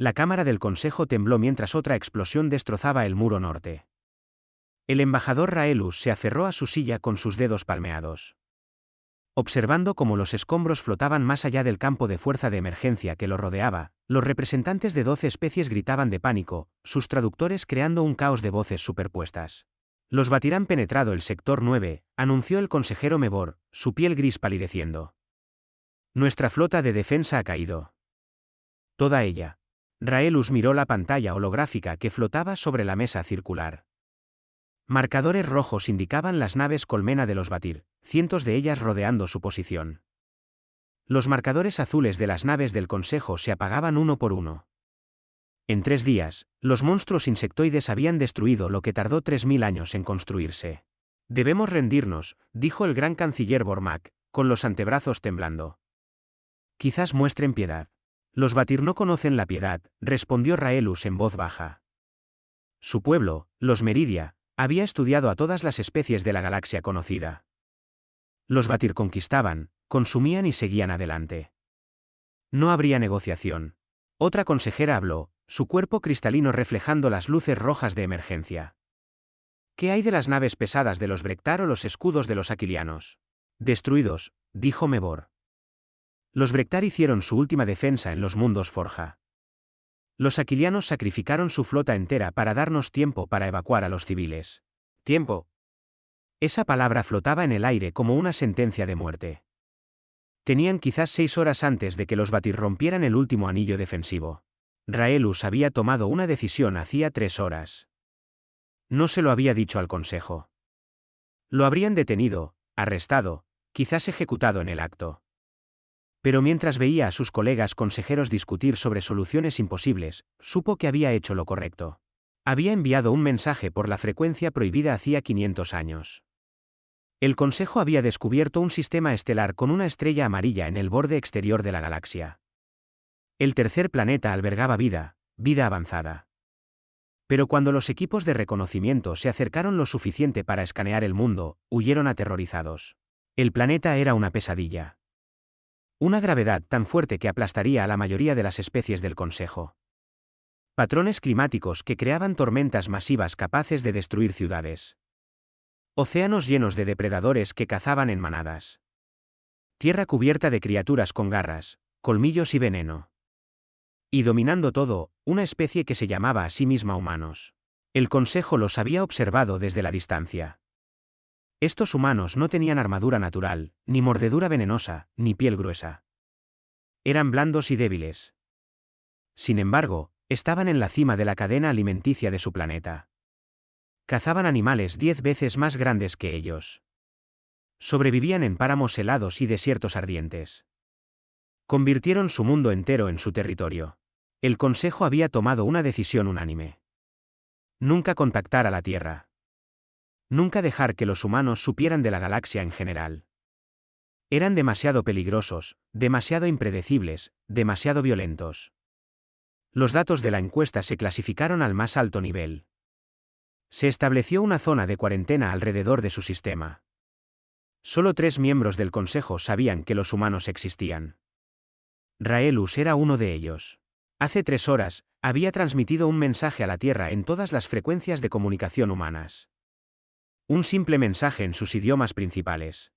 La cámara del Consejo tembló mientras otra explosión destrozaba el muro norte. El embajador Raelus se aferró a su silla con sus dedos palmeados. Observando cómo los escombros flotaban más allá del campo de fuerza de emergencia que lo rodeaba, los representantes de 12 especies gritaban de pánico, sus traductores creando un caos de voces superpuestas. Los Vatir han penetrado el sector 9, anunció el consejero Mebor, su piel gris palideciendo. Nuestra flota de defensa ha caído. Toda ella. Raelus miró la pantalla holográfica que flotaba sobre la mesa circular. Marcadores rojos indicaban las naves colmena de los Vatir, cientos de ellas rodeando su posición. Los marcadores azules de las naves del Consejo se apagaban uno por uno. En 3 días, los monstruos insectoides habían destruido lo que tardó 3000 años en construirse. Debemos rendirnos, dijo el gran canciller Bormak, con los antebrazos temblando. Quizás muestren piedad. Los Vatir no conocen la piedad, respondió Raelus en voz baja. Su pueblo, los Meridia, había estudiado a todas las especies de la galaxia conocida. Los Vatir conquistaban, consumían y seguían adelante. No habría negociación. Otra consejera habló, su cuerpo cristalino reflejando las luces rojas de emergencia. ¿Qué hay de las naves pesadas de los Brektar o los escudos de los aquilianos? Destruidos, dijo Mebor. Los Brektar hicieron su última defensa en los mundos Forja. Los aquilianos sacrificaron su flota entera para darnos tiempo para evacuar a los civiles. Tiempo. Esa palabra flotaba en el aire como una sentencia de muerte. Tenían quizás 6 horas antes de que los Vatir rompieran el último anillo defensivo. Raelus había tomado una decisión hacía 3 horas. No se lo había dicho al Consejo. Lo habrían detenido, arrestado, quizás ejecutado en el acto. Pero mientras veía a sus colegas consejeros discutir sobre soluciones imposibles, supo que había hecho lo correcto. Había enviado un mensaje por la frecuencia prohibida hacía 500 años. El Consejo había descubierto un sistema estelar con una estrella amarilla en el borde exterior de la galaxia. El tercer planeta albergaba vida, vida avanzada. Pero cuando los equipos de reconocimiento se acercaron lo suficiente para escanear el mundo, huyeron aterrorizados. El planeta era una pesadilla. Una gravedad tan fuerte que aplastaría a la mayoría de las especies del Consejo. Patrones climáticos que creaban tormentas masivas capaces de destruir ciudades. Océanos llenos de depredadores que cazaban en manadas. Tierra cubierta de criaturas con garras, colmillos y veneno. Y dominando todo, una especie que se llamaba a sí misma humanos. El Consejo los había observado desde la distancia. Estos humanos no tenían armadura natural, ni mordedura venenosa, ni piel gruesa. Eran blandos y débiles. Sin embargo, estaban en la cima de la cadena alimenticia de su planeta. Cazaban animales 10 veces más grandes que ellos. Sobrevivían en páramos helados y desiertos ardientes. Convirtieron su mundo entero en su territorio. El Consejo había tomado una decisión unánime. Nunca contactar a la Tierra. Nunca dejar que los humanos supieran de la galaxia en general. Eran demasiado peligrosos, demasiado impredecibles, demasiado violentos. Los datos de la encuesta se clasificaron al más alto nivel. Se estableció una zona de cuarentena alrededor de su sistema. Solo 3 miembros del Consejo sabían que los humanos existían. Raelus era uno de ellos. Hace 3 horas, había transmitido un mensaje a la Tierra en todas las frecuencias de comunicación humanas. Un simple mensaje en sus idiomas principales.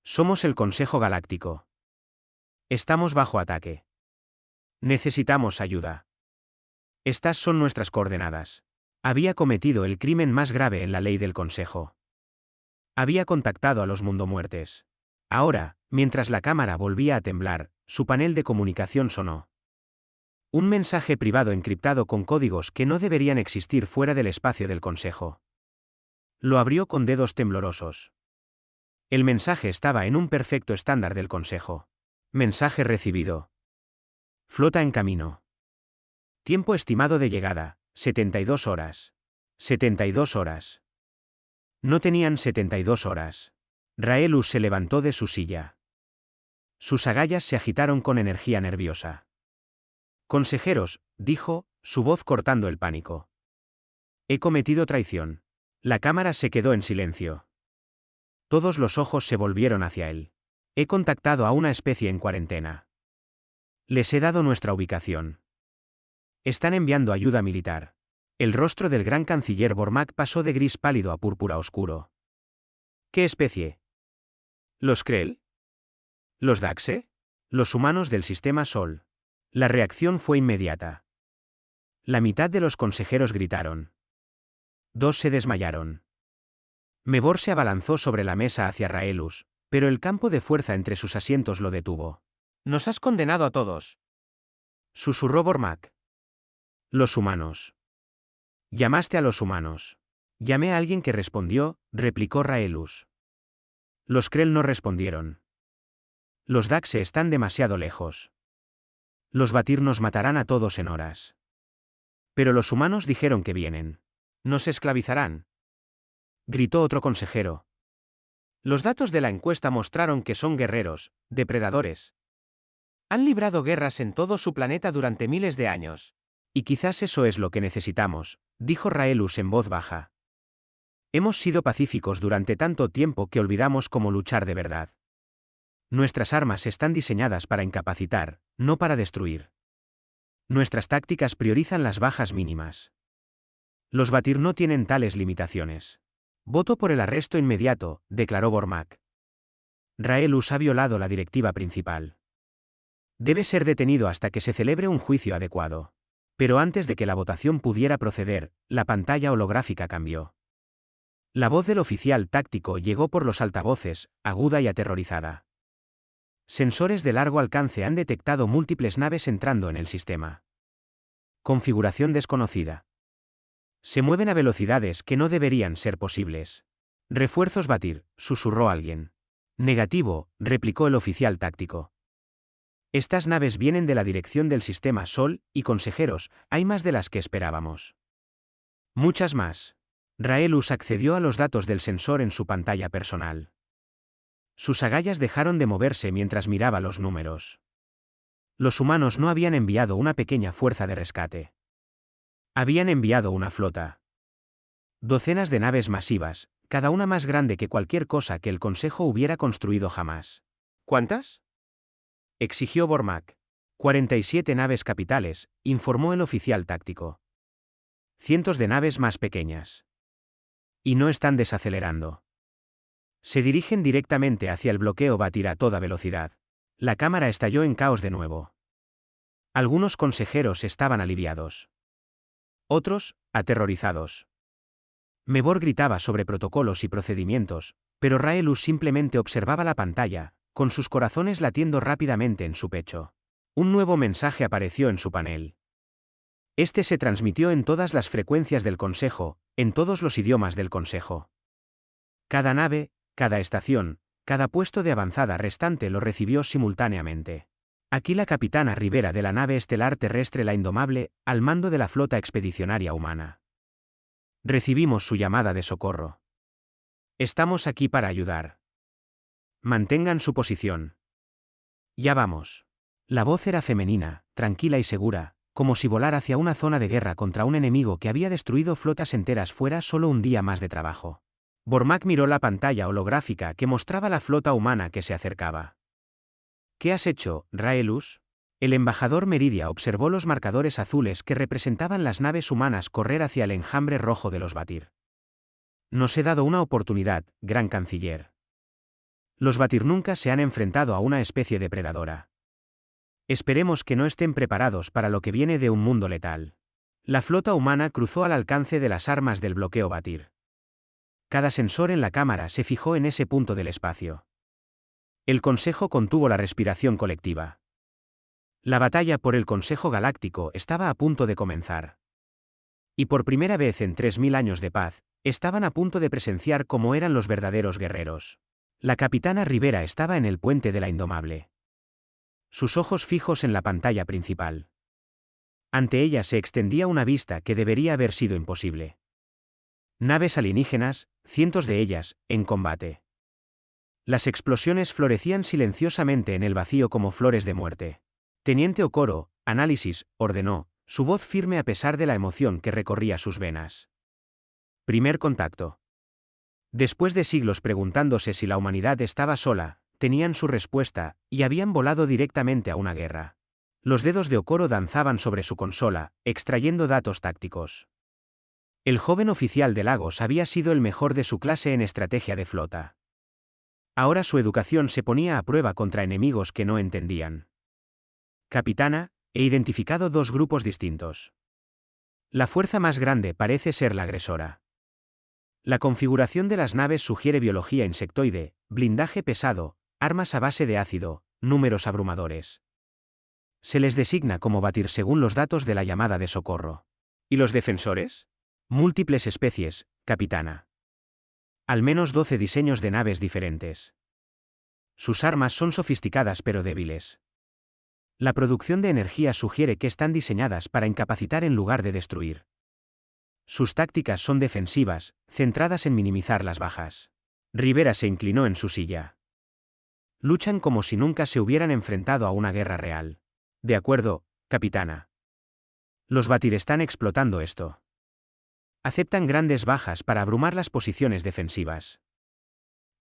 Somos el Consejo Galáctico. Estamos bajo ataque. Necesitamos ayuda. Estas son nuestras coordenadas. Había cometido el crimen más grave en la ley del Consejo. Había contactado a los mundomuertes. Ahora, mientras la cámara volvía a temblar, su panel de comunicación sonó. Un mensaje privado encriptado con códigos que no deberían existir fuera del espacio del Consejo. Lo abrió con dedos temblorosos. El mensaje estaba en un perfecto estándar del Consejo. Mensaje recibido. Flota en camino. Tiempo estimado de llegada, 72 horas. 72 horas. No tenían 72 horas. Raelus se levantó de su silla. Sus agallas se agitaron con energía nerviosa. Consejeros, dijo, su voz cortando el pánico. He cometido traición. La cámara se quedó en silencio. Todos los ojos se volvieron hacia él. He contactado a una especie en cuarentena. Les he dado nuestra ubicación. Están enviando ayuda militar. El rostro del gran canciller Bormak pasó de gris pálido a púrpura oscuro. ¿Qué especie? ¿Los Krell? ¿Los Daxe? Los humanos del sistema Sol. La reacción fue inmediata. La mitad de los consejeros gritaron. 2 se desmayaron. Mevor se abalanzó sobre la mesa hacia Raelus, pero el campo de fuerza entre sus asientos lo detuvo. Nos has condenado a todos, susurró Bormak. Los humanos. Llamaste a los humanos. Llamé a alguien que respondió, replicó Raelus. Los Krell no respondieron. Los Daxe están demasiado lejos. Los Batir nos matarán a todos en horas. Pero los humanos dijeron que vienen. Nos esclavizarán. Gritó otro consejero. Los datos de la encuesta mostraron que son guerreros, depredadores. Han librado guerras en todo su planeta durante miles de años. Y quizás eso es lo que necesitamos, dijo Raelus en voz baja. Hemos sido pacíficos durante tanto tiempo que olvidamos cómo luchar de verdad. Nuestras armas están diseñadas para incapacitar, no para destruir. Nuestras tácticas priorizan las bajas mínimas. Los Batir no tienen tales limitaciones. Voto por el arresto inmediato, declaró Bormak. Raelus ha violado la directiva principal. Debe ser detenido hasta que se celebre un juicio adecuado. Pero antes de que la votación pudiera proceder, la pantalla holográfica cambió. La voz del oficial táctico llegó por los altavoces, aguda y aterrorizada. Sensores de largo alcance han detectado múltiples naves entrando en el sistema. Configuración desconocida. Se mueven a velocidades que no deberían ser posibles. Refuerzos Batir, susurró alguien. Negativo, replicó el oficial táctico. Estas naves vienen de la dirección del sistema Sol, y consejeros, hay más de las que esperábamos. Muchas más. Raelus accedió a los datos del sensor en su pantalla personal. Sus agallas dejaron de moverse mientras miraba los números. Los humanos no habían enviado una pequeña fuerza de rescate. Habían enviado una flota. Docenas de naves masivas, cada una más grande que cualquier cosa que el Consejo hubiera construido jamás. ¿Cuántas? Exigió Bormak. 47 naves capitales, informó el oficial táctico. Cientos de naves más pequeñas. Y no están desacelerando. Se dirigen directamente hacia el bloqueo Batir a toda velocidad. La cámara estalló en caos de nuevo. Algunos consejeros estaban aliviados. Otros, aterrorizados. Mevor gritaba sobre protocolos y procedimientos, pero Raelus simplemente observaba la pantalla, con sus corazones latiendo rápidamente en su pecho. Un nuevo mensaje apareció en su panel. Este se transmitió en todas las frecuencias del Consejo, en todos los idiomas del Consejo. Cada nave, cada estación, cada puesto de avanzada restante lo recibió simultáneamente. Aquí la capitana Rivera de la nave estelar terrestre La Indomable, al mando de la flota expedicionaria humana. Recibimos su llamada de socorro. Estamos aquí para ayudar. Mantengan su posición. Ya vamos. La voz era femenina, tranquila y segura, como si volara hacia una zona de guerra contra un enemigo que había destruido flotas enteras fuera solo un día más de trabajo. Bormak miró la pantalla holográfica que mostraba la flota humana que se acercaba. ¿Qué has hecho, Raelus? El embajador Meridia observó los marcadores azules que representaban las naves humanas correr hacia el enjambre rojo de los Batir. Nos he dado una oportunidad, gran canciller. Los Batir nunca se han enfrentado a una especie depredadora. Esperemos que no estén preparados para lo que viene de un mundo letal. La flota humana cruzó al alcance de las armas del bloqueo Batir. Cada sensor en la cámara se fijó en ese punto del espacio. El Consejo contuvo la respiración colectiva. La batalla por el Consejo Galáctico estaba a punto de comenzar. Y por primera vez en 3000 años de paz, estaban a punto de presenciar cómo eran los verdaderos guerreros. La capitana Rivera estaba en el puente de la Indomable. Sus ojos fijos en la pantalla principal. Ante ella se extendía una vista que debería haber sido imposible. Naves alienígenas, cientos de ellas, en combate. Las explosiones florecían silenciosamente en el vacío como flores de muerte. Teniente Okoro, análisis, ordenó, su voz firme a pesar de la emoción que recorría sus venas. Primer contacto. Después de siglos preguntándose si la humanidad estaba sola, tenían su respuesta, y habían volado directamente a una guerra. Los dedos de Okoro danzaban sobre su consola, extrayendo datos tácticos. El joven oficial de Lagos había sido el mejor de su clase en estrategia de flota. Ahora su educación se ponía a prueba contra enemigos que no entendían. Capitana, he identificado dos grupos distintos. La fuerza más grande parece ser la agresora. La configuración de las naves sugiere biología insectoide, blindaje pesado, armas a base de ácido, números abrumadores. Se les designa como batir según los datos de la llamada de socorro. ¿Y los defensores? Múltiples especies, capitana. Al menos 12 diseños de naves diferentes. Sus armas son sofisticadas pero débiles. La producción de energía sugiere que están diseñadas para incapacitar en lugar de destruir. Sus tácticas son defensivas, centradas en minimizar las bajas. Rivera se inclinó en su silla. Luchan como si nunca se hubieran enfrentado a una guerra real. De acuerdo, capitana. Los Batir están explotando esto. Aceptan grandes bajas para abrumar las posiciones defensivas.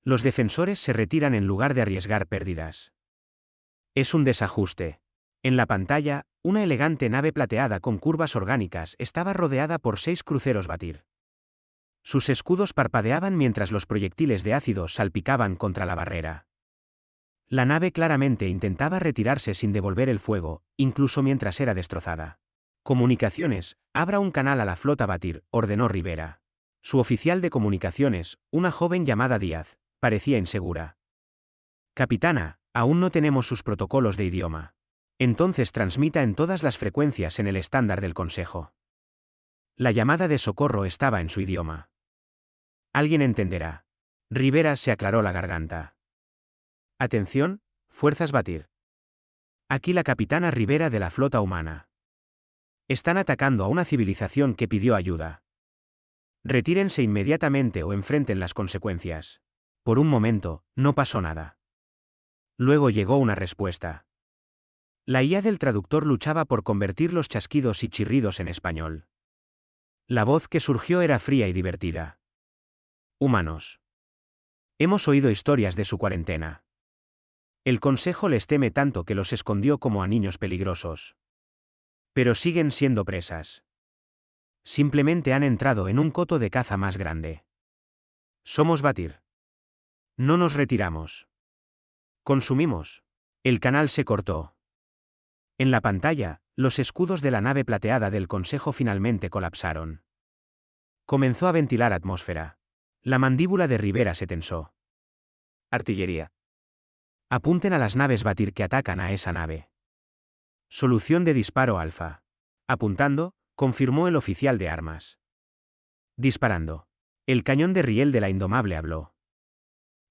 Los defensores se retiran en lugar de arriesgar pérdidas. Es un desajuste. En la pantalla, una elegante nave plateada con curvas orgánicas estaba rodeada por 6 cruceros Batir. Sus escudos parpadeaban mientras los proyectiles de ácido salpicaban contra la barrera. La nave claramente intentaba retirarse sin devolver el fuego, incluso mientras era destrozada. Comunicaciones, abra un canal a la flota Batir, ordenó Rivera. Su oficial de comunicaciones, una joven llamada Díaz, parecía insegura. Capitana, aún no tenemos sus protocolos de idioma. Entonces transmita en todas las frecuencias en el estándar del Consejo. La llamada de socorro estaba en su idioma. Alguien entenderá. Rivera se aclaró la garganta. Atención, fuerzas Batir. Aquí la capitana Rivera de la flota humana. Están atacando a una civilización que pidió ayuda. Retírense inmediatamente o enfrenten las consecuencias. Por un momento, no pasó nada. Luego llegó una respuesta. La IA del traductor luchaba por convertir los chasquidos y chirridos en español. La voz que surgió era fría y divertida. Humanos. Hemos oído historias de su cuarentena. El Consejo les teme tanto que los escondió como a niños peligrosos. Pero siguen siendo presas. Simplemente han entrado en un coto de caza más grande. Somos Batir. No nos retiramos. Consumimos. El canal se cortó. En la pantalla, los escudos de la nave plateada del Consejo finalmente colapsaron. Comenzó a ventilar atmósfera. La mandíbula de Rivera se tensó. Artillería. Apunten a las naves Batir que atacan a esa nave. Solución de disparo alfa. Apuntando, confirmó el oficial de armas. Disparando. El cañón de riel de la Indomable habló.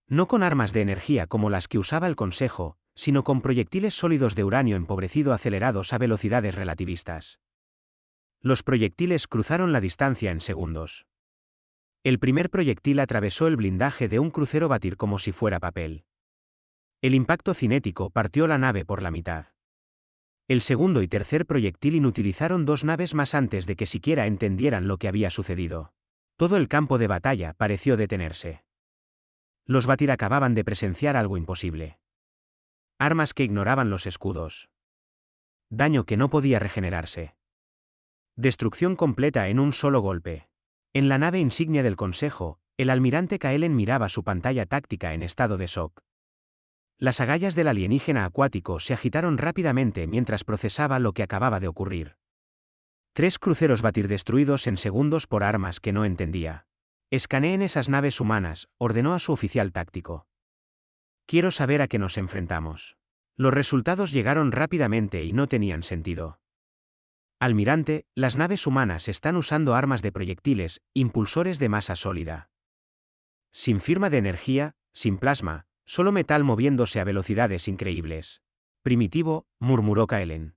No con armas de energía como las que usaba el Consejo, sino con proyectiles sólidos de uranio empobrecido acelerados a velocidades relativistas. Los proyectiles cruzaron la distancia en segundos. El primer proyectil atravesó el blindaje de un crucero Batir como si fuera papel. El impacto cinético partió la nave por la mitad. El segundo y tercer proyectil inutilizaron 2 naves más antes de que siquiera entendieran lo que había sucedido. Todo el campo de batalla pareció detenerse. Los Batir acababan de presenciar algo imposible. Armas que ignoraban los escudos. Daño que no podía regenerarse. Destrucción completa en un solo golpe. En la nave insignia del Consejo, el almirante Kaelen miraba su pantalla táctica en estado de shock. Las agallas del alienígena acuático se agitaron rápidamente mientras procesaba lo que acababa de ocurrir. 3 cruceros Batir destruidos en segundos por armas que no entendía. Escaneen esas naves humanas, ordenó a su oficial táctico. Quiero saber a qué nos enfrentamos. Los resultados llegaron rápidamente y no tenían sentido. Almirante, las naves humanas están usando armas de proyectiles, impulsores de masa sólida. Sin firma de energía, sin plasma, solo metal moviéndose a velocidades increíbles. Primitivo, murmuró Kaelen.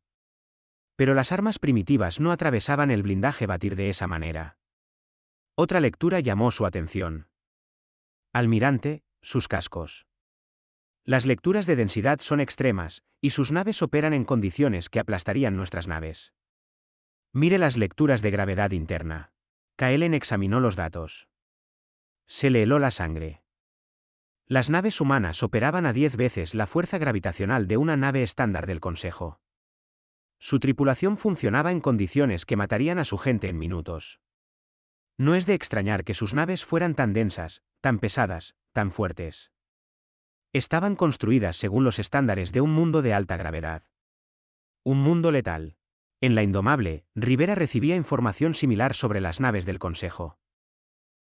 Pero las armas primitivas no atravesaban el blindaje Batir de esa manera. Otra lectura llamó su atención. Almirante, sus cascos. Las lecturas de densidad son extremas, y sus naves operan en condiciones que aplastarían nuestras naves. Mire las lecturas de gravedad interna. Kaelen examinó los datos. Se le heló la sangre. Las naves humanas operaban a 10 veces la fuerza gravitacional de una nave estándar del Consejo. Su tripulación funcionaba en condiciones que matarían a su gente en minutos. No es de extrañar que sus naves fueran tan densas, tan pesadas, tan fuertes. Estaban construidas según los estándares de un mundo de alta gravedad. Un mundo letal. En la Indomable, Rivera recibía información similar sobre las naves del Consejo.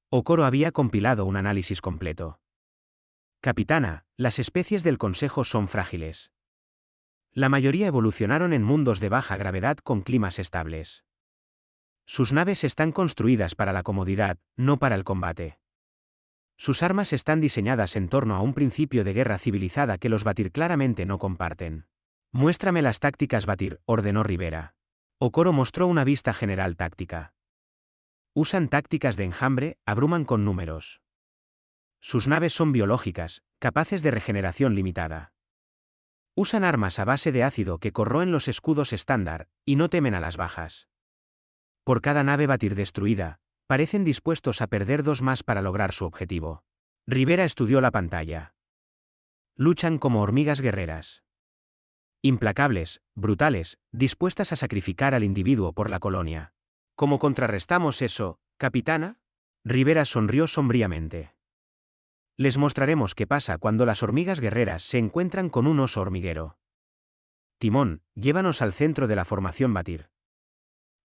Okoro había compilado un análisis completo. Capitana, las especies del Consejo son frágiles. La mayoría evolucionaron en mundos de baja gravedad con climas estables. Sus naves están construidas para la comodidad, no para el combate. Sus armas están diseñadas en torno a un principio de guerra civilizada que los Batir claramente no comparten. Muéstrame las tácticas Batir, ordenó Rivera. Okoro mostró una vista general táctica. Usan tácticas de enjambre, abruman con números. Sus naves son biológicas, capaces de regeneración limitada. Usan armas a base de ácido que corroen los escudos estándar, y no temen a las bajas. Por cada nave Batir destruida, parecen dispuestos a perder 2 más para lograr su objetivo. Rivera estudió la pantalla. Luchan como hormigas guerreras. Implacables, brutales, dispuestas a sacrificar al individuo por la colonia. ¿Cómo contrarrestamos eso, capitana? Rivera sonrió sombríamente. Les mostraremos qué pasa cuando las hormigas guerreras se encuentran con un oso hormiguero. Timón, llévanos al centro de la formación Batir.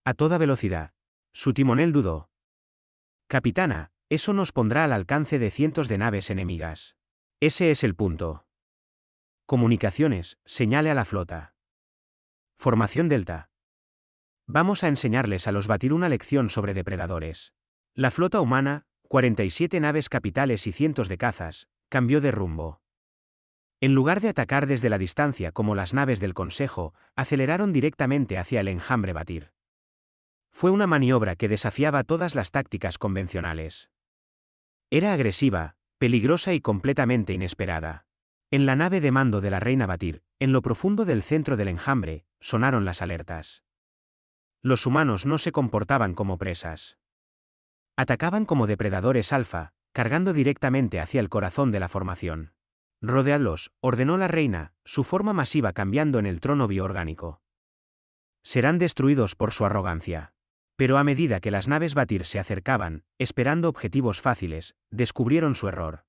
A toda velocidad. Su timonel dudó. Capitana, eso nos pondrá al alcance de cientos de naves enemigas. Ese es el punto. Comunicaciones, señale a la flota. Formación Delta. Vamos a enseñarles a los Batir una lección sobre depredadores. La flota humana, 47 naves capitales y cientos de cazas, cambió de rumbo. En lugar de atacar desde la distancia como las naves del Consejo, aceleraron directamente hacia el enjambre Batir. Fue una maniobra que desafiaba todas las tácticas convencionales. Era agresiva, peligrosa y completamente inesperada. En la nave de mando de la reina Batir, en lo profundo del centro del enjambre, sonaron las alertas. Los humanos no se comportaban como presas. Atacaban como depredadores alfa, cargando directamente hacia el corazón de la formación. Rodeadlos, ordenó la reina, su forma masiva cambiando en el trono bioorgánico. Serán destruidos por su arrogancia. Pero a medida que las naves Batir se acercaban, esperando objetivos fáciles, descubrieron su error.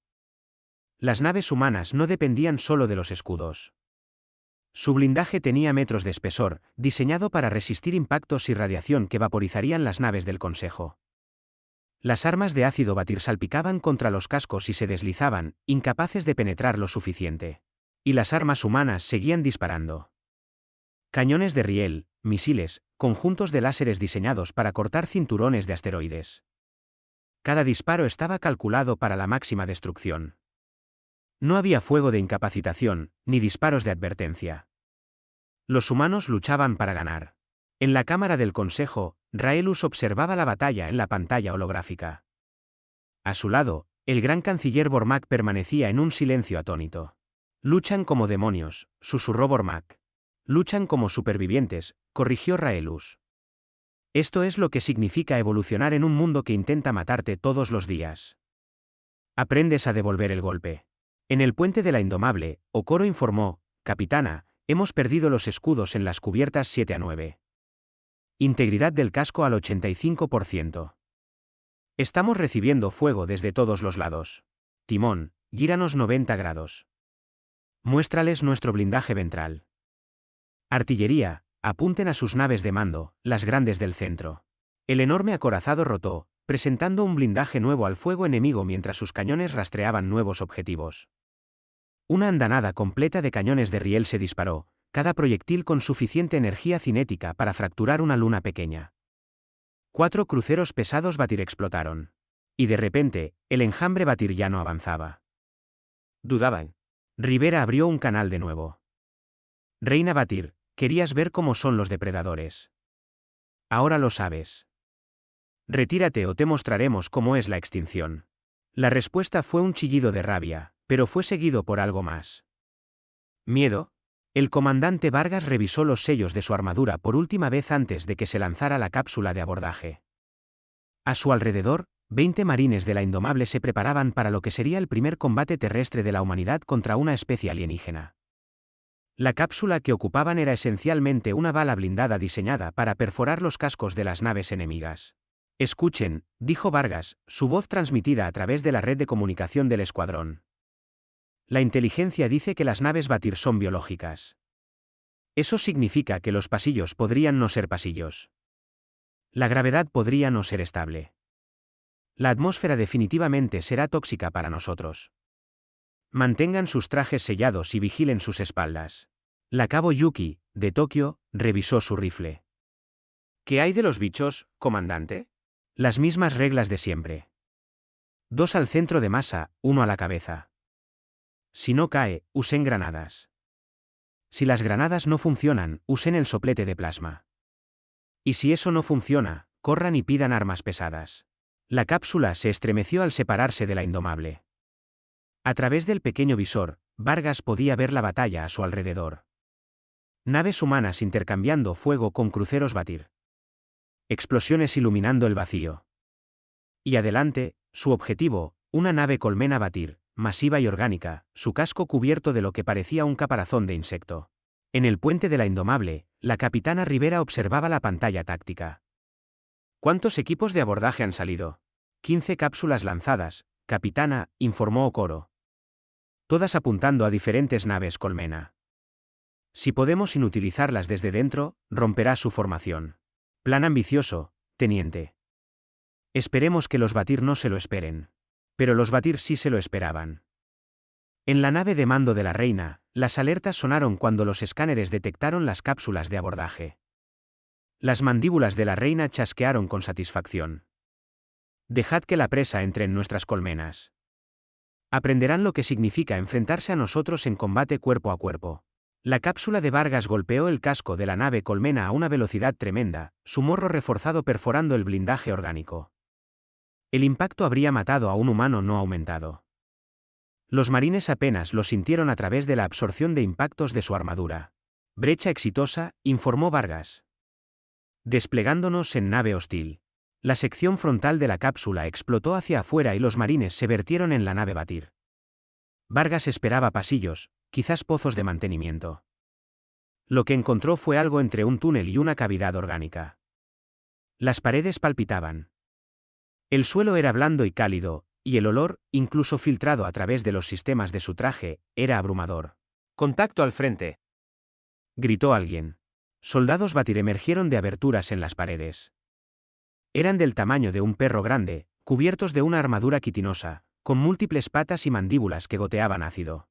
Las naves humanas no dependían solo de los escudos. Su blindaje tenía metros de espesor, diseñado para resistir impactos y radiación que vaporizarían las naves del Consejo. Las armas de ácido Batir salpicaban contra los cascos y se deslizaban, incapaces de penetrar lo suficiente. Y las armas humanas seguían disparando. Cañones de riel, misiles, conjuntos de láseres diseñados para cortar cinturones de asteroides. Cada disparo estaba calculado para la máxima destrucción. No había fuego de incapacitación, ni disparos de advertencia. Los humanos luchaban para ganar. En la cámara del Consejo, Raelus observaba la batalla en la pantalla holográfica. A su lado, el gran canciller Bormak permanecía en un silencio atónito. Luchan como demonios, susurró Bormak. Luchan como supervivientes, corrigió Raelus. Esto es lo que significa evolucionar en un mundo que intenta matarte todos los días. Aprendes a devolver el golpe. En el puente de la Indomable, Okoro informó, capitana, hemos perdido los escudos en las cubiertas 7 a 9. Integridad del casco al 85%. Estamos recibiendo fuego desde todos los lados. Timón, gíranos 90 grados. Muéstrales nuestro blindaje ventral. Artillería, apunten a sus naves de mando, las grandes del centro. El enorme acorazado rotó, presentando un blindaje nuevo al fuego enemigo mientras sus cañones rastreaban nuevos objetivos. Una andanada completa de cañones de riel se disparó, cada proyectil con suficiente energía cinética para fracturar una luna pequeña. 4 cruceros pesados Batir explotaron. Y de repente, el enjambre Batir ya no avanzaba. Dudaban. Rivera abrió un canal de nuevo. Reina Batir, querías ver cómo son los depredadores. Ahora lo sabes. Retírate o te mostraremos cómo es la extinción. La respuesta fue un chillido de rabia, pero fue seguido por algo más. ¿Miedo? El comandante Vargas revisó los sellos de su armadura por última vez antes de que se lanzara la cápsula de abordaje. A su alrededor, 20 marines de la Indomable se preparaban para lo que sería el primer combate terrestre de la humanidad contra una especie alienígena. La cápsula que ocupaban era esencialmente una bala blindada diseñada para perforar los cascos de las naves enemigas. Escuchen, dijo Vargas, su voz transmitida a través de la red de comunicación del escuadrón. La inteligencia dice que las naves Batir son biológicas. Eso significa que los pasillos podrían no ser pasillos. La gravedad podría no ser estable. La atmósfera definitivamente será tóxica para nosotros. Mantengan sus trajes sellados y vigilen sus espaldas. La cabo Yuki, de Tokio, revisó su rifle. ¿Qué hay de los bichos, comandante? Las mismas reglas de siempre. 2 al centro de masa, 1 a la cabeza. Si no cae, usen granadas. Si las granadas no funcionan, usen el soplete de plasma. Y si eso no funciona, corran y pidan armas pesadas. La cápsula se estremeció al separarse de la Indomable. A través del pequeño visor, Vargas podía ver la batalla a su alrededor. Naves humanas intercambiando fuego con cruceros Batir. Explosiones iluminando el vacío. Y adelante, su objetivo, una nave colmena Batir, masiva y orgánica, su casco cubierto de lo que parecía un caparazón de insecto. En el puente de la Indomable, la capitana Rivera observaba la pantalla táctica. ¿Cuántos equipos de abordaje han salido? 15 cápsulas lanzadas, capitana, informó Okoro. Todas apuntando a diferentes naves colmena. Si podemos inutilizarlas desde dentro, romperá su formación. Plan ambicioso, teniente. Esperemos que los Batir no se lo esperen. Pero los Batir sí se lo esperaban. En la nave de mando de la reina, las alertas sonaron cuando los escáneres detectaron las cápsulas de abordaje. Las mandíbulas de la reina chasquearon con satisfacción. Dejad que la presa entre en nuestras colmenas. Aprenderán lo que significa enfrentarse a nosotros en combate cuerpo a cuerpo. La cápsula de Vargas golpeó el casco de la nave colmena a una velocidad tremenda, su morro reforzado perforando el blindaje orgánico. El impacto habría matado a un humano no aumentado. Los marines apenas lo sintieron a través de la absorción de impactos de su armadura. Brecha exitosa, informó Vargas. Desplegándonos en nave hostil. La sección frontal de la cápsula explotó hacia afuera y los marines se vertieron en la nave Batir. Vargas esperaba pasillos, quizás pozos de mantenimiento. Lo que encontró fue algo entre un túnel y una cavidad orgánica. Las paredes palpitaban. El suelo era blando y cálido, y el olor, incluso filtrado a través de los sistemas de su traje, era abrumador. ¡Contacto al frente!, gritó alguien. Soldados Batir emergieron de aberturas en las paredes. Eran del tamaño de un perro grande, cubiertos de una armadura quitinosa, con múltiples patas y mandíbulas que goteaban ácido.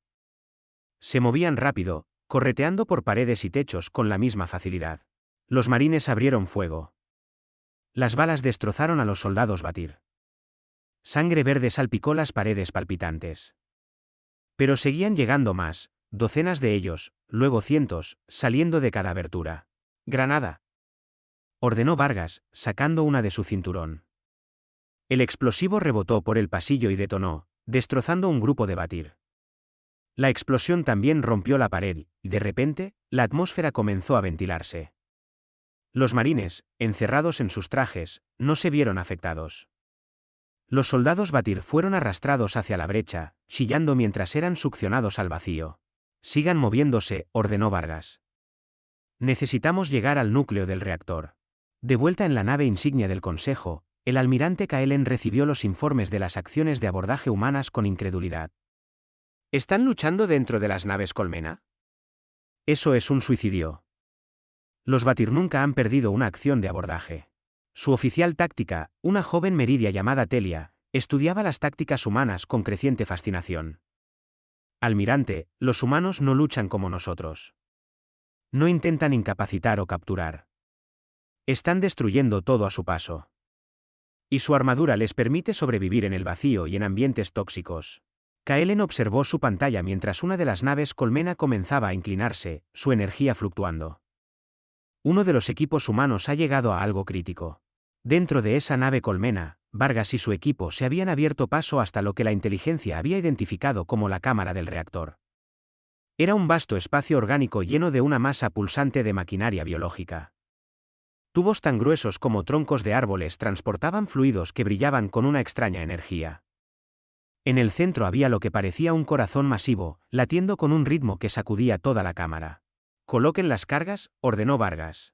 Se movían rápido, correteando por paredes y techos con la misma facilidad. Los marines abrieron fuego. Las balas destrozaron a los soldados Batir. Sangre verde salpicó las paredes palpitantes. Pero seguían llegando más, docenas de ellos, luego cientos, saliendo de cada abertura. «¡Granada!», ordenó Vargas, sacando una de su cinturón. El explosivo rebotó por el pasillo y detonó, destrozando un grupo de Batir. La explosión también rompió la pared, y de repente, la atmósfera comenzó a ventilarse. Los marines, encerrados en sus trajes, no se vieron afectados. Los soldados Batir fueron arrastrados hacia la brecha, chillando mientras eran succionados al vacío. «Sigan moviéndose», ordenó Vargas. «Necesitamos llegar al núcleo del reactor». De vuelta en la nave insignia del Consejo, el almirante Kaelen recibió los informes de las acciones de abordaje humanas con incredulidad. ¿Están luchando dentro de las naves colmena? Eso es un suicidio. Los Batir nunca han perdido una acción de abordaje. Su oficial táctica, una joven meridia llamada Telia, estudiaba las tácticas humanas con creciente fascinación. «Almirante, los humanos no luchan como nosotros. No intentan incapacitar o capturar. Están destruyendo todo a su paso. Y su armadura les permite sobrevivir en el vacío y en ambientes tóxicos». Kaelen observó su pantalla mientras una de las naves colmena comenzaba a inclinarse, su energía fluctuando. Uno de los equipos humanos ha llegado a algo crítico. Dentro de esa nave colmena, Vargas y su equipo se habían abierto paso hasta lo que la inteligencia había identificado como la cámara del reactor. Era un vasto espacio orgánico lleno de una masa pulsante de maquinaria biológica. Tubos tan gruesos como troncos de árboles transportaban fluidos que brillaban con una extraña energía. En el centro había lo que parecía un corazón masivo, latiendo con un ritmo que sacudía toda la cámara. «Coloquen las cargas», ordenó Vargas.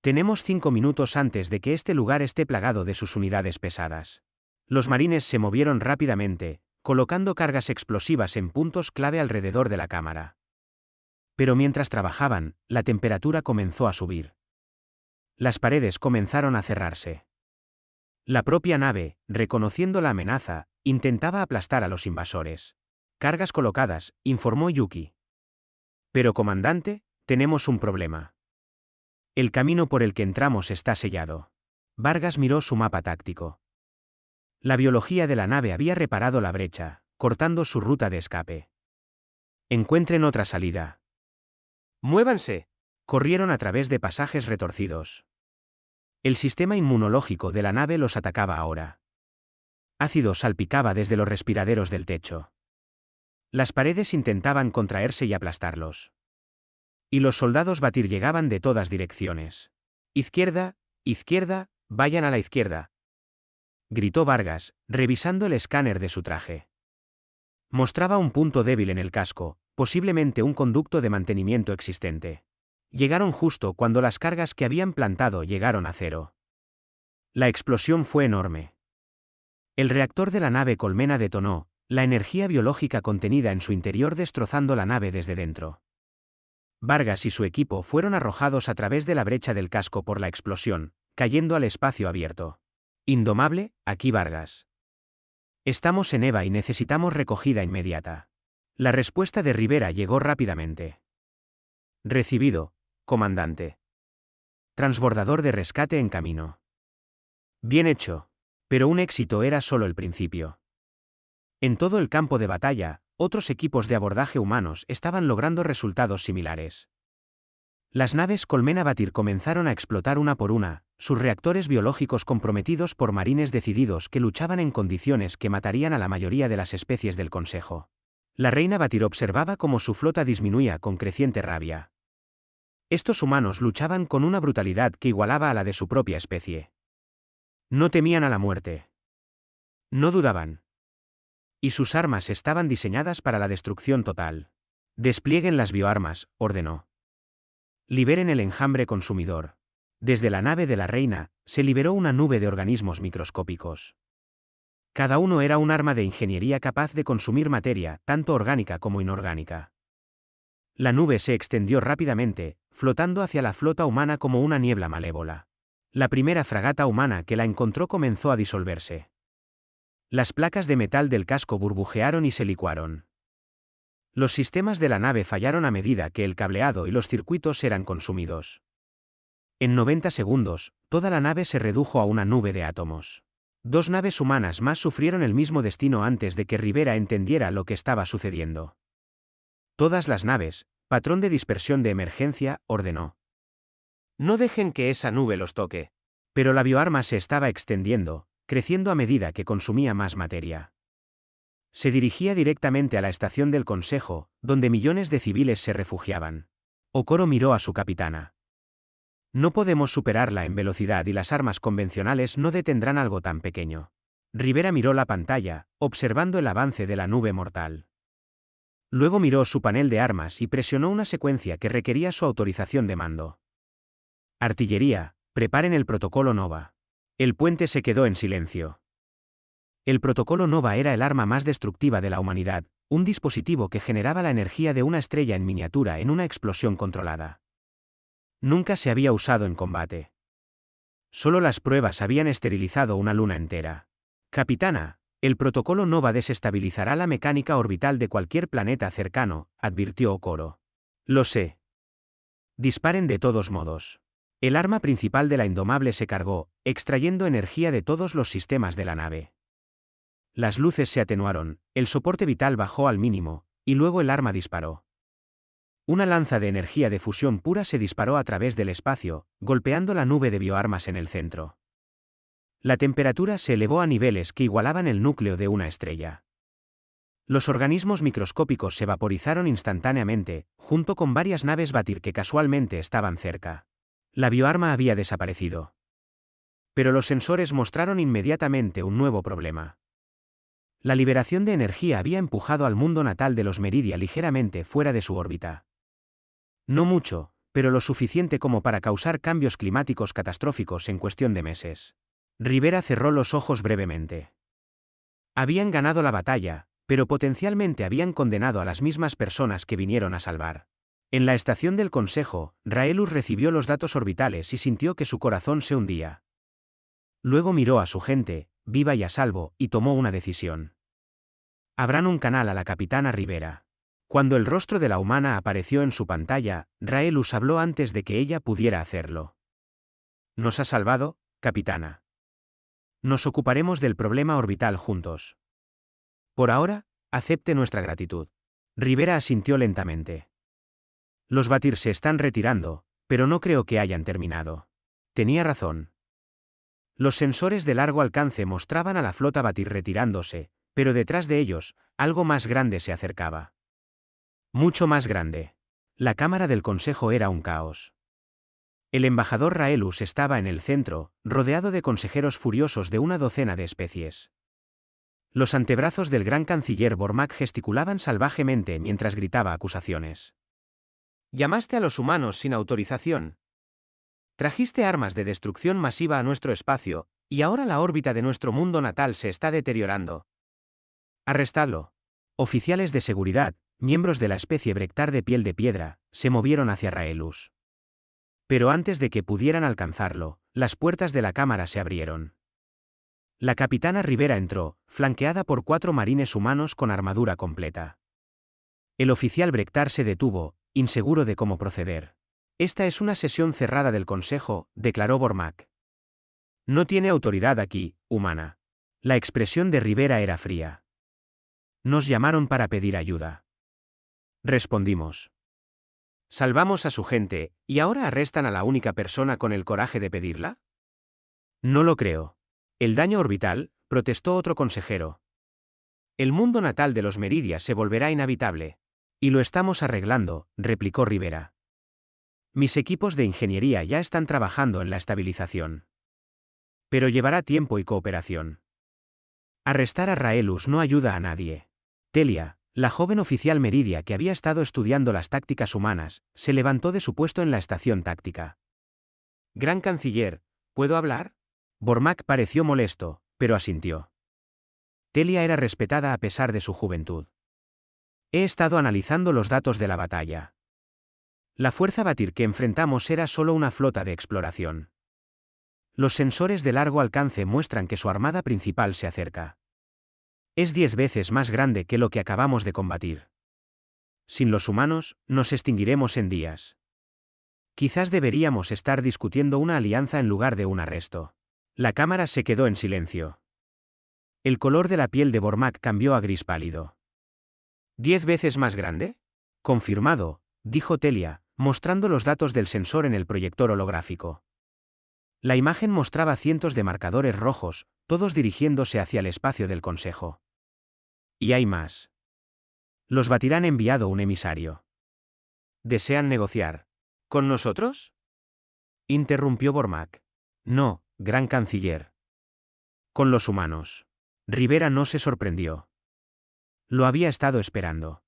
«Tenemos 5 minutos antes de que este lugar esté plagado de sus unidades pesadas». Los marines se movieron rápidamente, colocando cargas explosivas en puntos clave alrededor de la cámara. Pero mientras trabajaban, la temperatura comenzó a subir. Las paredes comenzaron a cerrarse. La propia nave, reconociendo la amenaza, intentaba aplastar a los invasores. «Cargas colocadas», informó Yuki. «Pero comandante, tenemos un problema. El camino por el que entramos está sellado». Vargas miró su mapa táctico. La biología de la nave había reparado la brecha, cortando su ruta de escape. «Encuentren otra salida». ¡Muévanse! Corrieron a través de pasajes retorcidos. El sistema inmunológico de la nave los atacaba ahora. Ácido salpicaba desde los respiraderos del techo. Las paredes intentaban contraerse y aplastarlos. Y los soldados batir llegaban de todas direcciones. «Izquierda, izquierda, vayan a la izquierda», gritó Vargas, revisando el escáner de su traje. Mostraba un punto débil en el casco, posiblemente un conducto de mantenimiento existente. Llegaron justo cuando las cargas que habían plantado llegaron a cero. La explosión fue enorme. El reactor de la nave Colmena detonó, la energía biológica contenida en su interior destrozando la nave desde dentro. Vargas y su equipo fueron arrojados a través de la brecha del casco por la explosión, cayendo al espacio abierto. «Indomable, aquí Vargas. Estamos en EVA y necesitamos recogida inmediata». La respuesta de Rivera llegó rápidamente. «Recibido, comandante. Transbordador de rescate en camino». «Bien hecho». Pero un éxito era solo el principio. En todo el campo de batalla, otros equipos de abordaje humanos estaban logrando resultados similares. Las naves Colmena Batir comenzaron a explotar una por una, sus reactores biológicos comprometidos por marines decididos que luchaban en condiciones que matarían a la mayoría de las especies del Consejo. La reina Batir observaba cómo su flota disminuía con creciente rabia. Estos humanos luchaban con una brutalidad que igualaba a la de su propia especie. No temían a la muerte. No dudaban. Y sus armas estaban diseñadas para la destrucción total. «Desplieguen las bioarmas», ordenó. «Liberen el enjambre consumidor». Desde la nave de la reina, se liberó una nube de organismos microscópicos. Cada uno era un arma de ingeniería capaz de consumir materia, tanto orgánica como inorgánica. La nube se extendió rápidamente, flotando hacia la flota humana como una niebla malévola. La primera fragata humana que la encontró comenzó a disolverse. Las placas de metal del casco burbujearon y se licuaron. Los sistemas de la nave fallaron a medida que el cableado y los circuitos eran consumidos. En 90 segundos, toda la nave se redujo a una nube de átomos. 2 naves humanas más sufrieron el mismo destino antes de que Rivera entendiera lo que estaba sucediendo. «Todas las naves, patrón de dispersión de emergencia», ordenó. No dejen que esa nube los toque. Pero la bioarma se estaba extendiendo, creciendo a medida que consumía más materia. Se dirigía directamente a la estación del Consejo, donde millones de civiles se refugiaban. Okoro miró a su capitana. «No podemos superarla en velocidad y las armas convencionales no detendrán algo tan pequeño». Rivera miró la pantalla, observando el avance de la nube mortal. Luego miró su panel de armas y presionó una secuencia que requería su autorización de mando. «Artillería, preparen el protocolo Nova». El puente se quedó en silencio. El protocolo Nova era el arma más destructiva de la humanidad, un dispositivo que generaba la energía de una estrella en miniatura en una explosión controlada. Nunca se había usado en combate. Solo las pruebas habían esterilizado una luna entera. «Capitana, el protocolo Nova desestabilizará la mecánica orbital de cualquier planeta cercano», advirtió Okoro. «Lo sé. Disparen de todos modos». El arma principal de la Indomable se cargó, extrayendo energía de todos los sistemas de la nave. Las luces se atenuaron, el soporte vital bajó al mínimo, y luego el arma disparó. Una lanza de energía de fusión pura se disparó a través del espacio, golpeando la nube de bioarmas en el centro. La temperatura se elevó a niveles que igualaban el núcleo de una estrella. Los organismos microscópicos se vaporizaron instantáneamente, junto con varias naves Batir que casualmente estaban cerca. La bioarma había desaparecido. Pero los sensores mostraron inmediatamente un nuevo problema. La liberación de energía había empujado al mundo natal de los Meridia ligeramente fuera de su órbita. No mucho, pero lo suficiente como para causar cambios climáticos catastróficos en cuestión de meses. Rivera cerró los ojos brevemente. Habían ganado la batalla, pero potencialmente habían condenado a las mismas personas que vinieron a salvar. En la estación del Consejo, Raelus recibió los datos orbitales y sintió que su corazón se hundía. Luego miró a su gente, viva y a salvo, y tomó una decisión. Abran un canal a la capitana Rivera. Cuando el rostro de la humana apareció en su pantalla, Raelus habló antes de que ella pudiera hacerlo. «¿Nos ha salvado, capitana? Nos ocuparemos del problema orbital juntos. Por ahora, acepte nuestra gratitud». Rivera asintió lentamente. «Los Batir se están retirando, pero no creo que hayan terminado». Tenía razón. Los sensores de largo alcance mostraban a la flota Batir retirándose, pero detrás de ellos, algo más grande se acercaba. Mucho más grande. La cámara del Consejo era un caos. El embajador Raelus estaba en el centro, rodeado de consejeros furiosos de una docena de especies. Los antebrazos del gran canciller Bormak gesticulaban salvajemente mientras gritaba acusaciones. «Llamaste a los humanos sin autorización. Trajiste armas de destrucción masiva a nuestro espacio, y ahora la órbita de nuestro mundo natal se está deteriorando. Arrestadlo». Oficiales de seguridad, miembros de la especie Brektar de piel de piedra, se movieron hacia Raelus. Pero antes de que pudieran alcanzarlo, las puertas de la cámara se abrieron. La capitana Rivera entró, flanqueada por 4 marines humanos con armadura completa. El oficial Brektar se detuvo, inseguro de cómo proceder. «Esta es una sesión cerrada del Consejo», declaró Bormak. «No tiene autoridad aquí, humana». La expresión de Rivera era fría. «Nos llamaron para pedir ayuda. Respondimos. Salvamos a su gente, ¿y ahora arrestan a la única persona con el coraje de pedirla? No lo creo. El daño orbital», protestó otro consejero. «El mundo natal de los Meridia se volverá inhabitable. Y lo estamos arreglando», replicó Rivera. «Mis equipos de ingeniería ya están trabajando en la estabilización. Pero llevará tiempo y cooperación. Arrestar a Raelus no ayuda a nadie». Telia, la joven oficial Meridia que había estado estudiando las tácticas humanas, se levantó de su puesto en la estación táctica. «Gran canciller, ¿puedo hablar?» Bormak pareció molesto, pero asintió. Telia era respetada a pesar de su juventud. «He estado analizando los datos de la batalla. La fuerza Batir que enfrentamos era solo una flota de exploración. Los sensores de largo alcance muestran que su armada principal se acerca. Es 10 veces más grande que lo que acabamos de combatir. Sin los humanos, nos extinguiremos en días. Quizás deberíamos estar discutiendo una alianza en lugar de un arresto». La cámara se quedó en silencio. El color de la piel de Bormak cambió a gris pálido. «¿10 veces más grande?» «Confirmado», dijo Telia, mostrando los datos del sensor en el proyector holográfico. La imagen mostraba cientos de marcadores rojos, todos dirigiéndose hacia el espacio del Consejo. «Y hay más. Los Batir han enviado un emisario. ¿Desean negociar con nosotros?», interrumpió Bormak. «No, gran canciller. Con los humanos». Rivera no se sorprendió. Lo había estado esperando.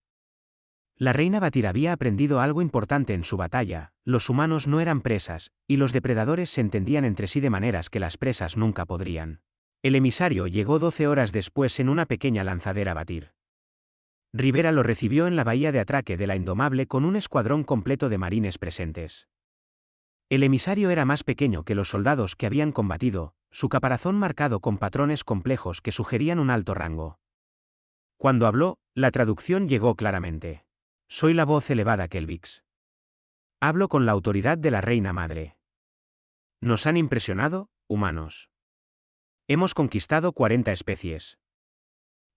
La reina Batir había aprendido algo importante en su batalla: los humanos no eran presas, y los depredadores se entendían entre sí de maneras que las presas nunca podrían. El emisario llegó 12 horas después en una pequeña lanzadera Batir. Rivera lo recibió en la bahía de atraque de la Indomable con un escuadrón completo de marines presentes. El emisario era más pequeño que los soldados que habían combatido, su caparazón marcado con patrones complejos que sugerían un alto rango. Cuando habló, la traducción llegó claramente. «Soy la voz elevada Kelvix. Hablo con la autoridad de la Reina Madre. Nos han impresionado, humanos. Hemos conquistado 40 especies.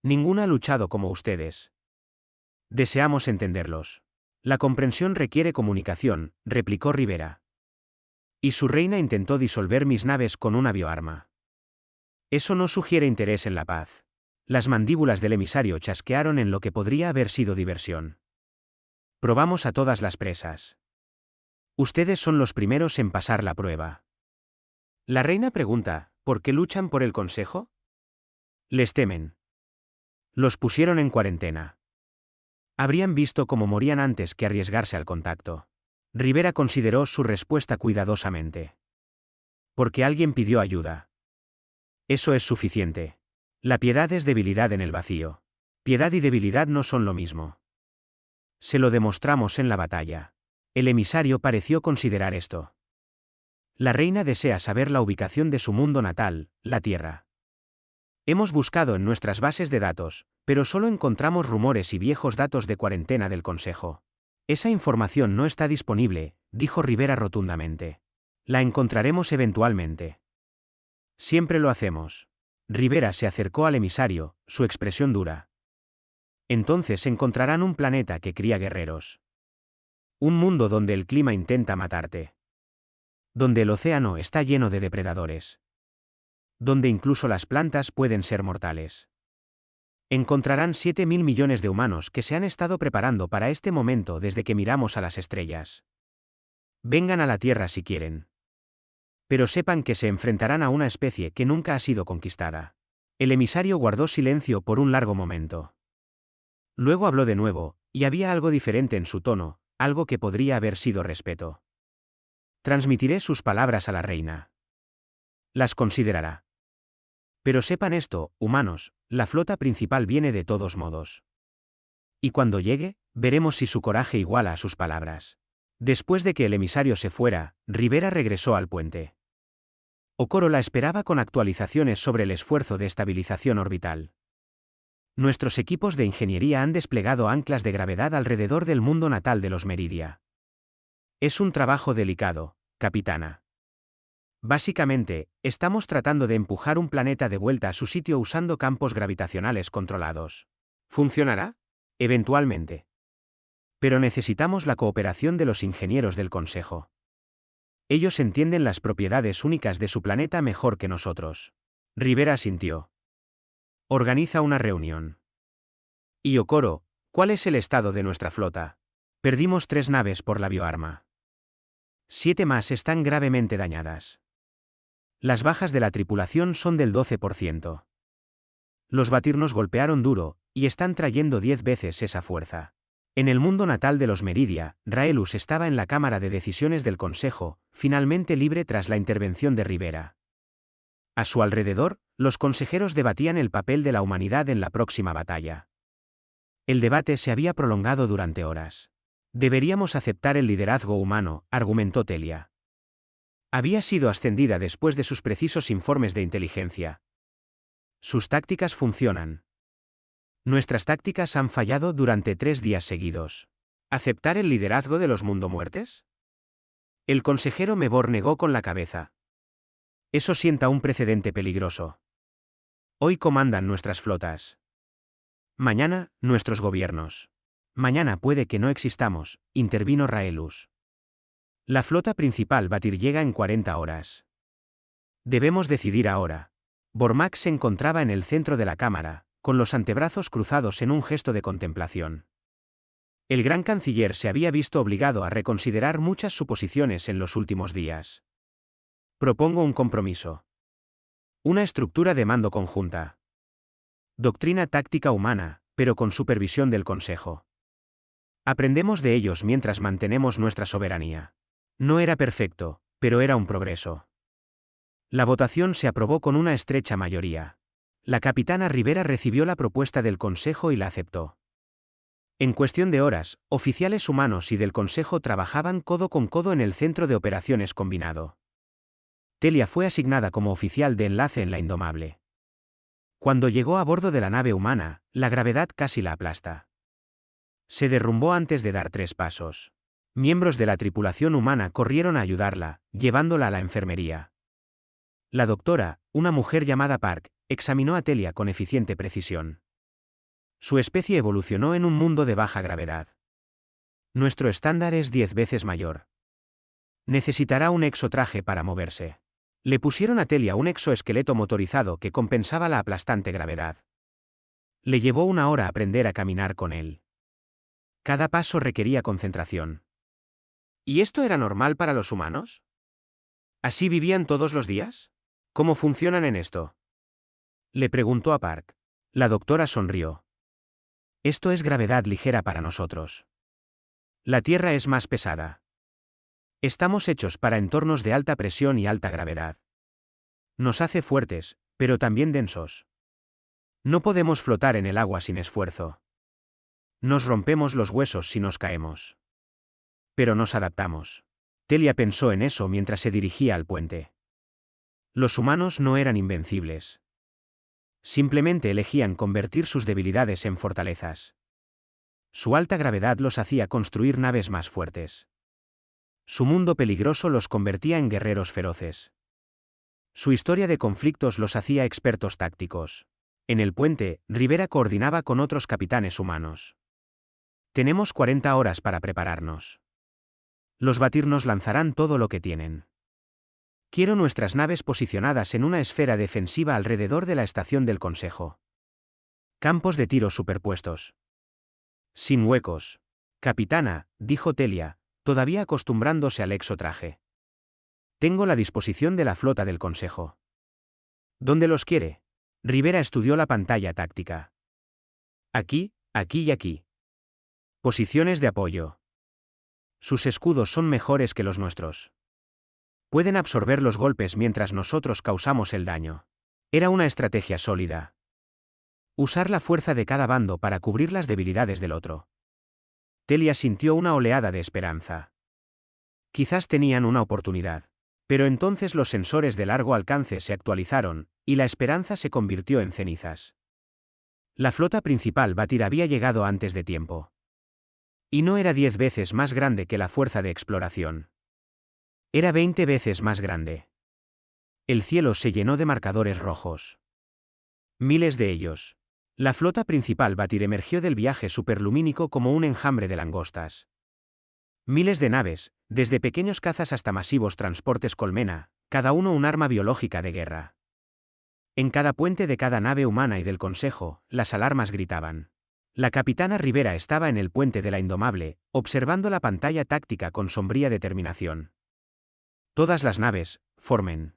Ninguna ha luchado como ustedes. Deseamos entenderlos. La comprensión requiere comunicación», replicó Rivera. «Y su reina intentó disolver mis naves con una bioarma. Eso no sugiere interés en la paz». Las mandíbulas del emisario chasquearon en lo que podría haber sido diversión. «Probamos a todas las presas. Ustedes son los primeros en pasar la prueba». La reina pregunta, ¿por qué luchan por el Consejo? Les temen. Los pusieron en cuarentena. Habrían visto cómo morían antes que arriesgarse al contacto. Rivera consideró su respuesta cuidadosamente. Porque alguien pidió ayuda. Eso es suficiente. La piedad es debilidad en el vacío. Piedad y debilidad no son lo mismo. Se lo demostramos en la batalla. El emisario pareció considerar esto. La reina desea saber la ubicación de su mundo natal, la Tierra. Hemos buscado en nuestras bases de datos, pero solo encontramos rumores y viejos datos de cuarentena del Consejo. Esa información no está disponible, dijo Rivera rotundamente. La encontraremos eventualmente. Siempre lo hacemos. Rivera se acercó al emisario, su expresión dura. Entonces encontrarán un planeta que cría guerreros. Un mundo donde el clima intenta matarte. Donde el océano está lleno de depredadores. Donde incluso las plantas pueden ser mortales. Encontrarán 7.000 millones de humanos que se han estado preparando para este momento desde que miramos a las estrellas. Vengan a la Tierra si quieren. Pero sepan que se enfrentarán a una especie que nunca ha sido conquistada. El emisario guardó silencio por un largo momento. Luego habló de nuevo, y había algo diferente en su tono, algo que podría haber sido respeto. Transmitiré sus palabras a la reina. Las considerará. Pero sepan esto, humanos, la flota principal viene de todos modos. Y cuando llegue, veremos si su coraje iguala a sus palabras. Después de que el emisario se fuera, Rivera regresó al puente. Okoro la esperaba con actualizaciones sobre el esfuerzo de estabilización orbital. Nuestros equipos de ingeniería han desplegado anclas de gravedad alrededor del mundo natal de los Meridia. Es un trabajo delicado, capitana. Básicamente, estamos tratando de empujar un planeta de vuelta a su sitio usando campos gravitacionales controlados. ¿Funcionará? Eventualmente. Pero necesitamos la cooperación de los ingenieros del Consejo. Ellos entienden las propiedades únicas de su planeta mejor que nosotros. Rivera asintió. Organiza una reunión. Y Okoro, ¿cuál es el estado de nuestra flota? Perdimos 3 naves por la bioarma. 7 más están gravemente dañadas. Las bajas de la tripulación son del 12%. Los Batir nos golpearon duro, y están trayendo 10 veces esa fuerza. En el mundo natal de los Meridia, Raelus estaba en la Cámara de Decisiones del Consejo, finalmente libre tras la intervención de Rivera. A su alrededor, los consejeros debatían el papel de la humanidad en la próxima batalla. El debate se había prolongado durante horas. Deberíamos aceptar el liderazgo humano, argumentó Telia. Había sido ascendida después de sus precisos informes de inteligencia. Sus tácticas funcionan. Nuestras tácticas han fallado durante 3 días seguidos. ¿Aceptar el liderazgo de los mundomuertes? El consejero Mebor negó con la cabeza. Eso sienta un precedente peligroso. Hoy comandan nuestras flotas. Mañana, nuestros gobiernos. Mañana puede que no existamos, intervino Raelus. La flota principal Batir llega en 40 horas. Debemos decidir ahora. Bormak se encontraba en el centro de la cámara, con los antebrazos cruzados en un gesto de contemplación. El gran canciller se había visto obligado a reconsiderar muchas suposiciones en los últimos días. Propongo un compromiso. Una estructura de mando conjunta. Doctrina táctica humana, pero con supervisión del Consejo. Aprendemos de ellos mientras mantenemos nuestra soberanía. No era perfecto, pero era un progreso. La votación se aprobó con una estrecha mayoría. La capitana Rivera recibió la propuesta del Consejo y la aceptó. En cuestión de horas, oficiales humanos y del Consejo trabajaban codo con codo en el centro de operaciones combinado. Telia fue asignada como oficial de enlace en la Indomable. Cuando llegó a bordo de la nave humana, la gravedad casi la aplasta. Se derrumbó antes de dar 3 pasos. Miembros de la tripulación humana corrieron a ayudarla, llevándola a la enfermería. La doctora, una mujer llamada Park, examinó a Telia con eficiente precisión. Su especie evolucionó en un mundo de baja gravedad. Nuestro estándar es 10 veces mayor. Necesitará un exotraje para moverse. Le pusieron a Telia un exoesqueleto motorizado que compensaba la aplastante gravedad. Le llevó 1 hora aprender a caminar con él. Cada paso requería concentración. ¿Y esto era normal para los humanos? ¿Así vivían todos los días? ¿Cómo funcionan en esto? Le preguntó a Park. La doctora sonrió. Esto es gravedad ligera para nosotros. La Tierra es más pesada. Estamos hechos para entornos de alta presión y alta gravedad. Nos hace fuertes, pero también densos. No podemos flotar en el agua sin esfuerzo. Nos rompemos los huesos si nos caemos. Pero nos adaptamos. Telia pensó en eso mientras se dirigía al puente. Los humanos no eran invencibles. Simplemente elegían convertir sus debilidades en fortalezas. Su alta gravedad los hacía construir naves más fuertes. Su mundo peligroso los convertía en guerreros feroces. Su historia de conflictos los hacía expertos tácticos. En el puente, Rivera coordinaba con otros capitanes humanos. Tenemos 40 horas para prepararnos. Los Batir nos lanzarán todo lo que tienen. Quiero nuestras naves posicionadas en una esfera defensiva alrededor de la estación del Consejo. Campos de tiro superpuestos. Sin huecos. Capitana, dijo Telia, todavía acostumbrándose al exotraje. Tengo la disposición de la flota del Consejo. ¿Dónde los quiere? Rivera estudió la pantalla táctica. Aquí, aquí y aquí. Posiciones de apoyo. Sus escudos son mejores que los nuestros. Pueden absorber los golpes mientras nosotros causamos el daño. Era una estrategia sólida. Usar la fuerza de cada bando para cubrir las debilidades del otro. Telia sintió una oleada de esperanza. Quizás tenían una oportunidad. Pero entonces los sensores de largo alcance se actualizaron, y la esperanza se convirtió en cenizas. La flota principal Batir había llegado antes de tiempo. Y no era 10 veces más grande que la fuerza de exploración. Era 20 veces más grande. El cielo se llenó de marcadores rojos. Miles de ellos. La flota principal Batir emergió del viaje superlumínico como un enjambre de langostas. Miles de naves, desde pequeños cazas hasta masivos transportes colmena, cada uno un arma biológica de guerra. En cada puente de cada nave humana y del Consejo, las alarmas gritaban. La capitana Rivera estaba en el puente de la Indomable, observando la pantalla táctica con sombría determinación. Todas las naves, formen.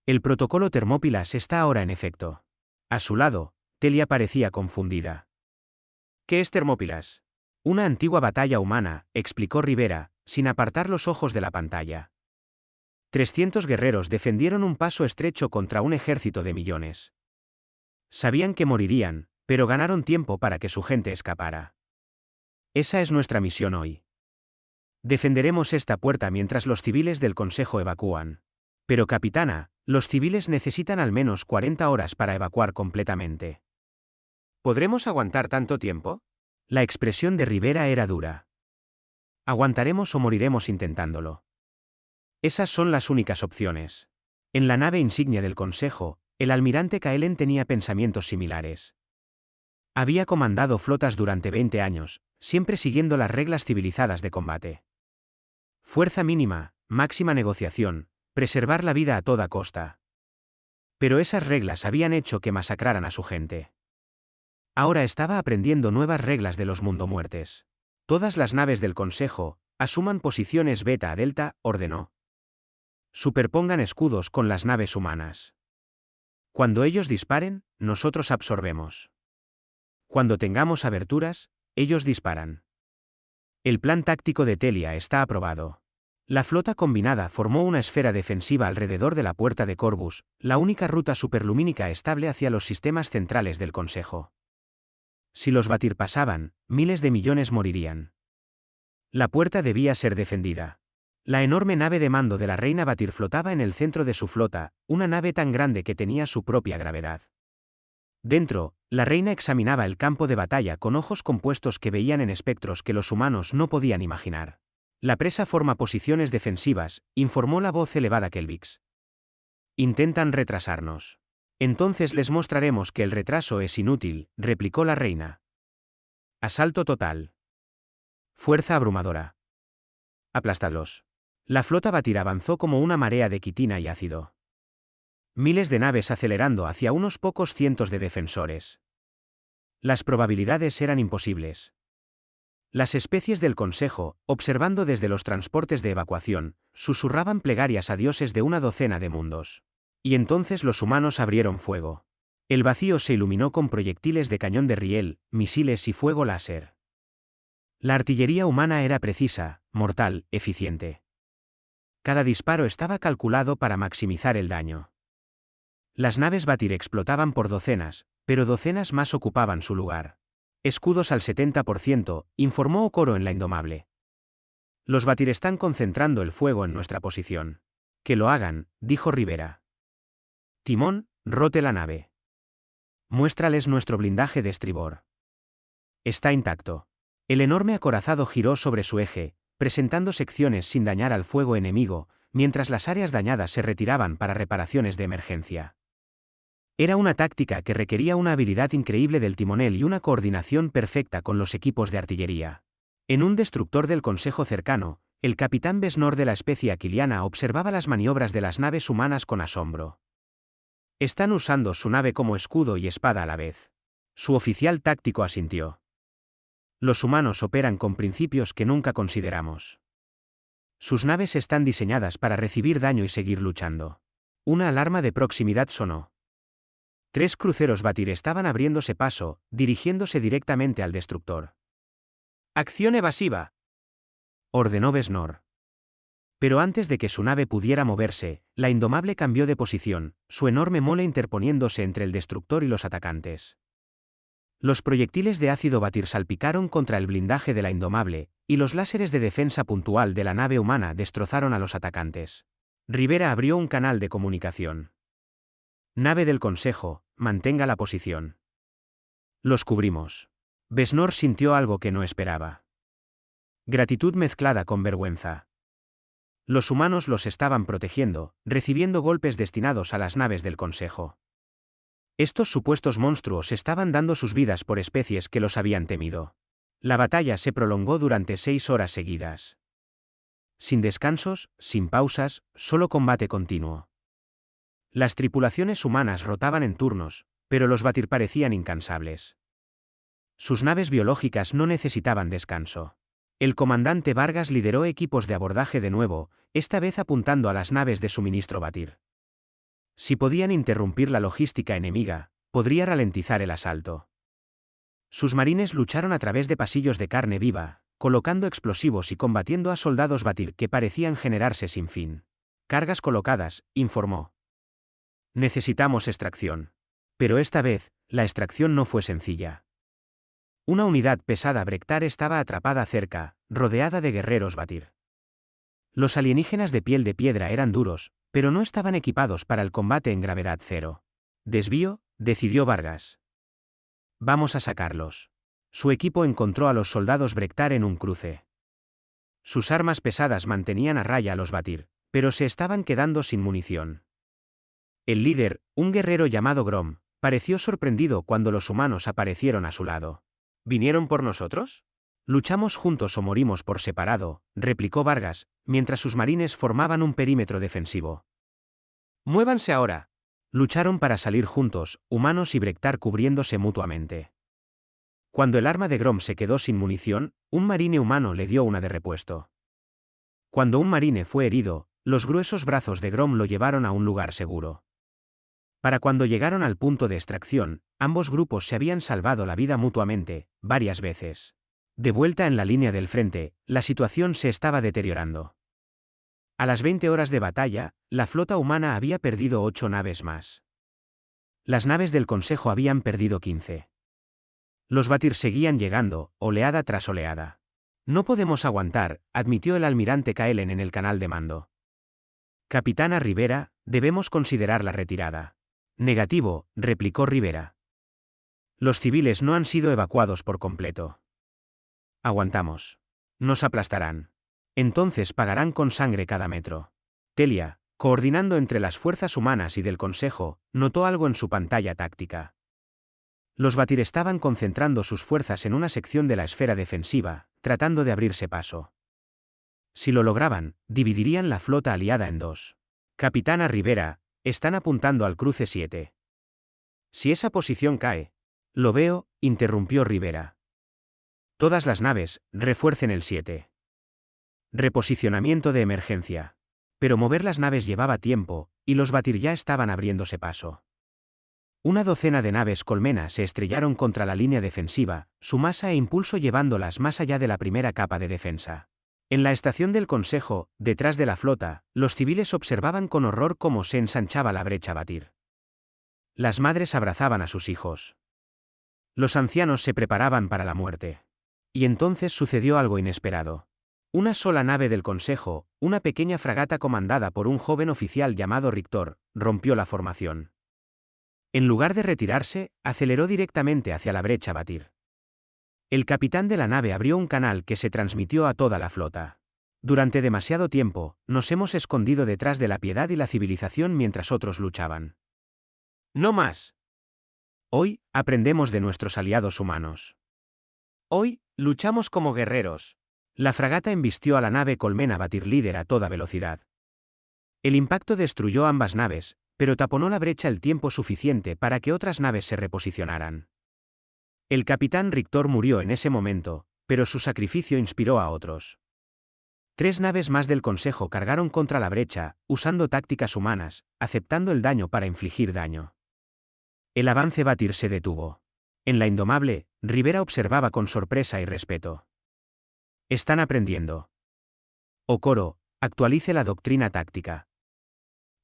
El protocolo Termópilas está ahora en efecto. A su lado, Telia parecía confundida. ¿Qué es Termópilas? Una antigua batalla humana, explicó Rivera, sin apartar los ojos de la pantalla. 300 guerreros defendieron un paso estrecho contra un ejército de millones. Sabían que morirían, pero ganaron tiempo para que su gente escapara. Esa es nuestra misión hoy. Defenderemos esta puerta mientras los civiles del Consejo evacúan. Pero capitana, los civiles necesitan al menos 40 horas para evacuar completamente. ¿Podremos aguantar tanto tiempo? La expresión de Rivera era dura. Aguantaremos o moriremos intentándolo. Esas son las únicas opciones. En la nave insignia del Consejo, el almirante Kaelen tenía pensamientos similares. Había comandado flotas durante 20 años, siempre siguiendo las reglas civilizadas de combate. Fuerza mínima, máxima negociación, preservar la vida a toda costa. Pero esas reglas habían hecho que masacraran a su gente. Ahora estaba aprendiendo nuevas reglas de los mundomuertes. Todas las naves del Consejo, asuman posiciones beta a delta, ordenó. Superpongan escudos con las naves humanas. Cuando ellos disparen, nosotros absorbemos. Cuando tengamos aberturas, ellos disparan. El plan táctico de Telia está aprobado. La flota combinada formó una esfera defensiva alrededor de la puerta de Corvus, la única ruta superlumínica estable hacia los sistemas centrales del Consejo. Si los Batir pasaban, miles de millones morirían. La puerta debía ser defendida. La enorme nave de mando de la reina Batir flotaba en el centro de su flota, una nave tan grande que tenía su propia gravedad. Dentro, la reina examinaba el campo de batalla con ojos compuestos que veían en espectros que los humanos no podían imaginar. La presa forma posiciones defensivas, informó la voz elevada Kelvix. Intentan retrasarnos. Entonces les mostraremos que el retraso es inútil, replicó la reina. Asalto total. Fuerza abrumadora. Aplastadlos. La flota Batir avanzó como una marea de quitina y ácido. Miles de naves acelerando hacia unos pocos cientos de defensores. Las probabilidades eran imposibles. Las especies del Consejo, observando desde los transportes de evacuación, susurraban plegarias a dioses de una docena de mundos. Y entonces los humanos abrieron fuego. El vacío se iluminó con proyectiles de cañón de riel, misiles y fuego láser. La artillería humana era precisa, mortal, eficiente. Cada disparo estaba calculado para maximizar el daño. Las naves Batir explotaban por docenas, pero docenas más ocupaban su lugar. Escudos al 70%, informó Okoro en la Indomable. Los Batir están concentrando el fuego en nuestra posición. Que lo hagan, dijo Rivera. Timón, rote la nave. Muéstrales nuestro blindaje de estribor. Está intacto. El enorme acorazado giró sobre su eje, presentando secciones sin dañar al fuego enemigo, mientras las áreas dañadas se retiraban para reparaciones de emergencia. Era una táctica que requería una habilidad increíble del timonel y una coordinación perfecta con los equipos de artillería. En un destructor del Consejo cercano, el capitán Besnor de la especie aquiliana observaba las maniobras de las naves humanas con asombro. Están usando su nave como escudo y espada a la vez. Su oficial táctico asintió. Los humanos operan con principios que nunca consideramos. Sus naves están diseñadas para recibir daño y seguir luchando. Una alarma de proximidad sonó. 3 cruceros Batir estaban abriéndose paso, dirigiéndose directamente al destructor. ¡Acción evasiva!, ordenó Besnor. Pero antes de que su nave pudiera moverse, la Indomable cambió de posición, su enorme mole interponiéndose entre el destructor y los atacantes. Los proyectiles de ácido Batir salpicaron contra el blindaje de la Indomable, y los láseres de defensa puntual de la nave humana destrozaron a los atacantes. Rivera abrió un canal de comunicación. Nave del Consejo, mantenga la posición. Los cubrimos. Besnor sintió algo que no esperaba. Gratitud mezclada con vergüenza. Los humanos los estaban protegiendo, recibiendo golpes destinados a las naves del Consejo. Estos supuestos monstruos estaban dando sus vidas por especies que los habían temido. La batalla se prolongó durante 6 horas seguidas. Sin descansos, sin pausas, solo combate continuo. Las tripulaciones humanas rotaban en turnos, pero los Batir parecían incansables. Sus naves biológicas no necesitaban descanso. El comandante Vargas lideró equipos de abordaje de nuevo, esta vez apuntando a las naves de suministro Batir. Si podían interrumpir la logística enemiga, podría ralentizar el asalto. Sus marines lucharon a través de pasillos de carne viva, colocando explosivos y combatiendo a soldados Batir que parecían generarse sin fin. Cargas colocadas, informó. Necesitamos extracción. Pero esta vez, la extracción no fue sencilla. Una unidad pesada Brektar estaba atrapada cerca, rodeada de guerreros Batir. Los alienígenas de piel de piedra eran duros, pero no estaban equipados para el combate en gravedad cero. Desvío, decidió Vargas. Vamos a sacarlos. Su equipo encontró a los soldados Brektar en un cruce. Sus armas pesadas mantenían a raya a los Batir, pero se estaban quedando sin munición. El líder, un guerrero llamado Grom, pareció sorprendido cuando los humanos aparecieron a su lado. ¿Vinieron por nosotros? Luchamos juntos o morimos por separado, replicó Vargas, mientras sus marines formaban un perímetro defensivo. ¡Muévanse ahora! Lucharon para salir juntos, humanos y Brektar cubriéndose mutuamente. Cuando el arma de Grom se quedó sin munición, un marine humano le dio una de repuesto. Cuando un marine fue herido, los gruesos brazos de Grom lo llevaron a un lugar seguro. Para cuando llegaron al punto de extracción, ambos grupos se habían salvado la vida mutuamente, varias veces. De vuelta en la línea del frente, la situación se estaba deteriorando. A las 20 horas de batalla, la flota humana había perdido 8 naves más. Las naves del Consejo habían perdido 15. Los Batir seguían llegando, oleada tras oleada. No podemos aguantar, admitió el almirante Kaelen en el canal de mando. Capitana Rivera, debemos considerar la retirada. Negativo, replicó Rivera. Los civiles no han sido evacuados por completo. Aguantamos. Nos aplastarán. Entonces pagarán con sangre cada metro. Telia, coordinando entre las fuerzas humanas y del Consejo, notó algo en su pantalla táctica. Los Batir estaban concentrando sus fuerzas en una sección de la esfera defensiva, tratando de abrirse paso. Si lo lograban, dividirían la flota aliada en 2. Capitana Rivera, están apuntando al cruce 7. Si esa posición cae. Lo veo, interrumpió Rivera. Todas las naves, refuercen el 7. Reposicionamiento de emergencia. Pero mover las naves llevaba tiempo, y los Batir ya estaban abriéndose paso. Una docena de naves colmena se estrellaron contra la línea defensiva, su masa e impulso llevándolas más allá de la primera capa de defensa. En la estación del Consejo, detrás de la flota, los civiles observaban con horror cómo se ensanchaba la brecha Batir. Las madres abrazaban a sus hijos. Los ancianos se preparaban para la muerte. Y entonces sucedió algo inesperado. Una sola nave del Consejo, una pequeña fragata comandada por un joven oficial llamado Rictor, rompió la formación. En lugar de retirarse, aceleró directamente hacia la brecha Batir. El capitán de la nave abrió un canal que se transmitió a toda la flota. Durante demasiado tiempo, nos hemos escondido detrás de la piedad y la civilización mientras otros luchaban. No más. Hoy, aprendemos de nuestros aliados humanos. Hoy, luchamos como guerreros. La fragata embistió a la nave colmena Batir líder a toda velocidad. El impacto destruyó ambas naves, pero taponó la brecha el tiempo suficiente para que otras naves se reposicionaran. El capitán Rictor murió en ese momento, pero su sacrificio inspiró a otros. 3 naves más del Consejo cargaron contra la brecha, usando tácticas humanas, aceptando el daño para infligir daño. El avance Batir se detuvo. En la Indomable, Rivera observaba con sorpresa y respeto. Están aprendiendo. Okoro, actualice la doctrina táctica.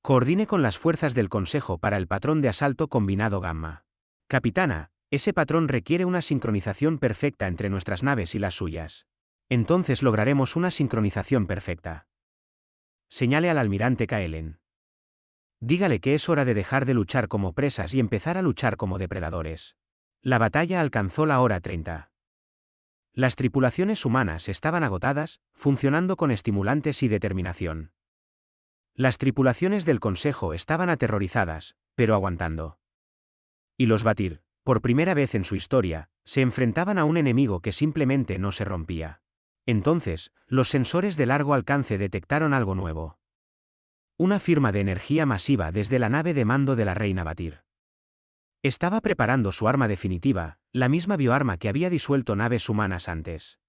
Coordine con las fuerzas del Consejo para el patrón de asalto combinado Gamma. Capitana, ese patrón requiere una sincronización perfecta entre nuestras naves y las suyas. Entonces lograremos una sincronización perfecta. Señale al almirante Kaelen. Dígale que es hora de dejar de luchar como presas y empezar a luchar como depredadores. La batalla alcanzó la hora 30. Las tripulaciones humanas estaban agotadas, funcionando con estimulantes y determinación. Las tripulaciones del Consejo estaban aterrorizadas, pero aguantando. Y los Batir, por primera vez en su historia, se enfrentaban a un enemigo que simplemente no se rompía. Entonces, los sensores de largo alcance detectaron algo nuevo. Una firma de energía masiva desde la nave de mando de la reina Batir. Estaba preparando su arma definitiva, la misma bioarma que había disuelto naves humanas antes.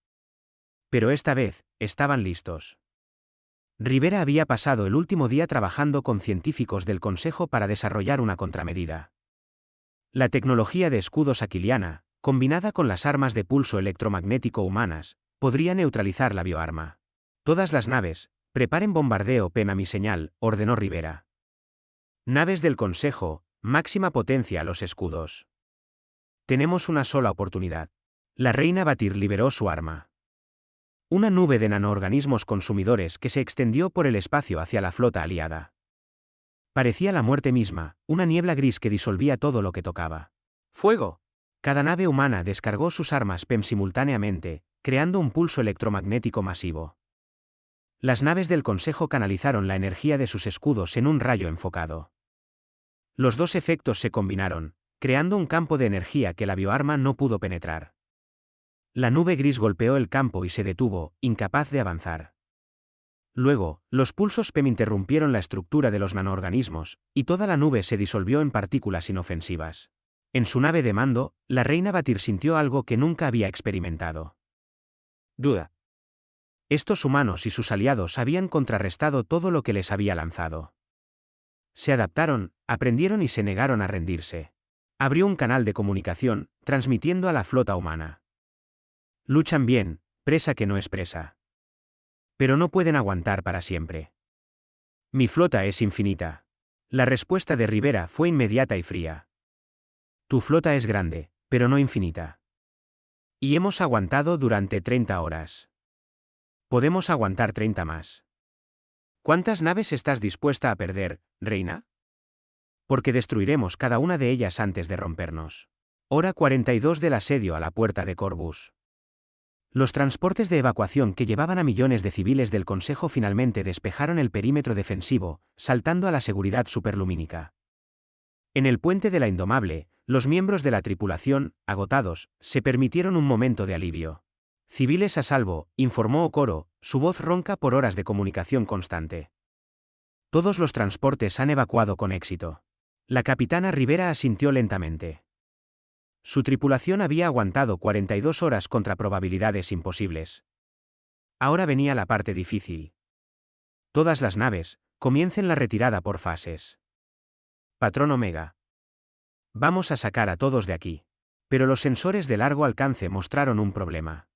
Pero esta vez, estaban listos. Rivera había pasado el último día trabajando con científicos del Consejo para desarrollar una contramedida. La tecnología de escudos aquiliana, combinada con las armas de pulso electromagnético humanas, podría neutralizar la bioarma. Todas las naves, preparen bombardeo pen a mi señal, ordenó Rivera. Naves del Consejo, máxima potencia a los escudos. Tenemos una sola oportunidad. La reina Batir liberó su arma. Una nube de nanoorganismos consumidores que se extendió por el espacio hacia la flota aliada. Parecía la muerte misma, una niebla gris que disolvía todo lo que tocaba. ¡Fuego! Cada nave humana descargó sus armas PEM simultáneamente, creando un pulso electromagnético masivo. Las naves del Consejo canalizaron la energía de sus escudos en un rayo enfocado. Los dos efectos se combinaron, creando un campo de energía que la bioarma no pudo penetrar. La nube gris golpeó el campo y se detuvo, incapaz de avanzar. Luego, los pulsos PEM interrumpieron la estructura de los nanoorganismos, y toda la nube se disolvió en partículas inofensivas. En su nave de mando, la reina Batir sintió algo que nunca había experimentado. Duda. Estos humanos y sus aliados habían contrarrestado todo lo que les había lanzado. Se adaptaron, aprendieron y se negaron a rendirse. Abrió un canal de comunicación, transmitiendo a la flota humana. Luchan bien, presa que no es presa. Pero no pueden aguantar para siempre. Mi flota es infinita. La respuesta de Rivera fue inmediata y fría. Tu flota es grande, pero no infinita. Y hemos aguantado durante 30 horas. Podemos aguantar 30 más. ¿Cuántas naves estás dispuesta a perder, reina? Porque destruiremos cada una de ellas antes de rompernos. Hora 42 del asedio a la puerta de Corvus. Los transportes de evacuación que llevaban a millones de civiles del Consejo finalmente despejaron el perímetro defensivo, saltando a la seguridad superlumínica. En el puente de la Indomable, los miembros de la tripulación, agotados, se permitieron un momento de alivio. Civiles a salvo, informó Okoro, su voz ronca por horas de comunicación constante. Todos los transportes han evacuado con éxito. La capitana Rivera asintió lentamente. Su tripulación había aguantado 42 horas contra probabilidades imposibles. Ahora venía la parte difícil. Todas las naves, comiencen la retirada por fases. Patrón Omega. Vamos a sacar a todos de aquí. Pero los sensores de largo alcance mostraron un problema.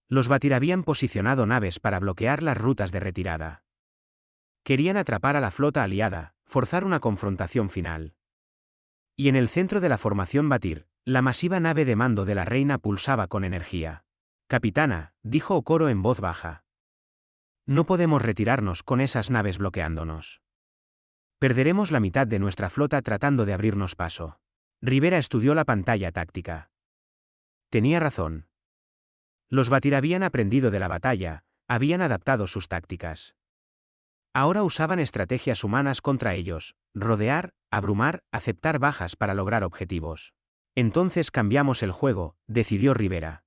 Los Batir habían posicionado naves para bloquear las rutas de retirada. Querían atrapar a la flota aliada, forzar una confrontación final. Y en el centro de la formación Batir, la masiva nave de mando de la reina pulsaba con energía. Capitana, dijo Okoro en voz baja. No podemos retirarnos con esas naves bloqueándonos. Perderemos la mitad de nuestra flota tratando de abrirnos paso. Rivera estudió la pantalla táctica. Tenía razón. Los Batir habían aprendido de la batalla, habían adaptado sus tácticas. Ahora usaban estrategias humanas contra ellos, rodear, abrumar, aceptar bajas para lograr objetivos. Entonces cambiamos el juego, decidió Rivera.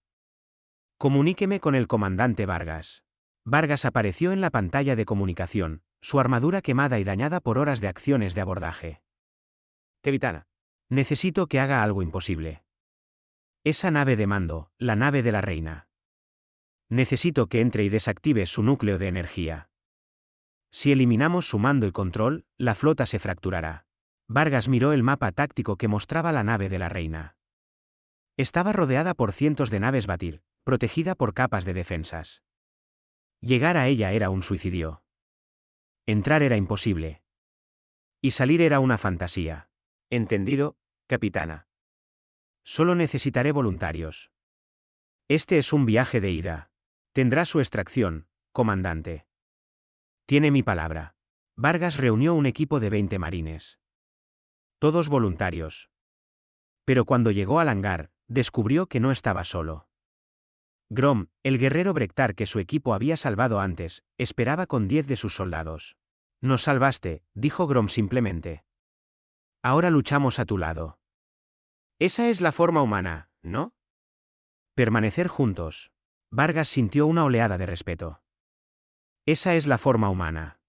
Comuníqueme con el comandante Vargas. Vargas apareció en la pantalla de comunicación, su armadura quemada y dañada por horas de acciones de abordaje. Capitana. Necesito que haga algo imposible. Esa nave de mando, la nave de la reina. Necesito que entre y desactive su núcleo de energía. Si eliminamos su mando y control, la flota se fracturará. Vargas miró el mapa táctico que mostraba la nave de la reina. Estaba rodeada por cientos de naves Batir, protegida por capas de defensas. Llegar a ella era un suicidio. Entrar era imposible. Y salir era una fantasía. Entendido, capitana. Solo necesitaré voluntarios. Este es un viaje de ida. Tendrá su extracción, comandante. Tiene mi palabra. Vargas reunió un equipo de 20 marines. Todos voluntarios. Pero cuando llegó al hangar, descubrió que no estaba solo. Grom, el guerrero Brektar que su equipo había salvado antes, esperaba con 10 de sus soldados. Nos salvaste, dijo Grom simplemente. Ahora luchamos a tu lado. Esa es la forma humana, ¿no? Permanecer juntos. Vargas sintió una oleada de respeto. Esa es la forma humana.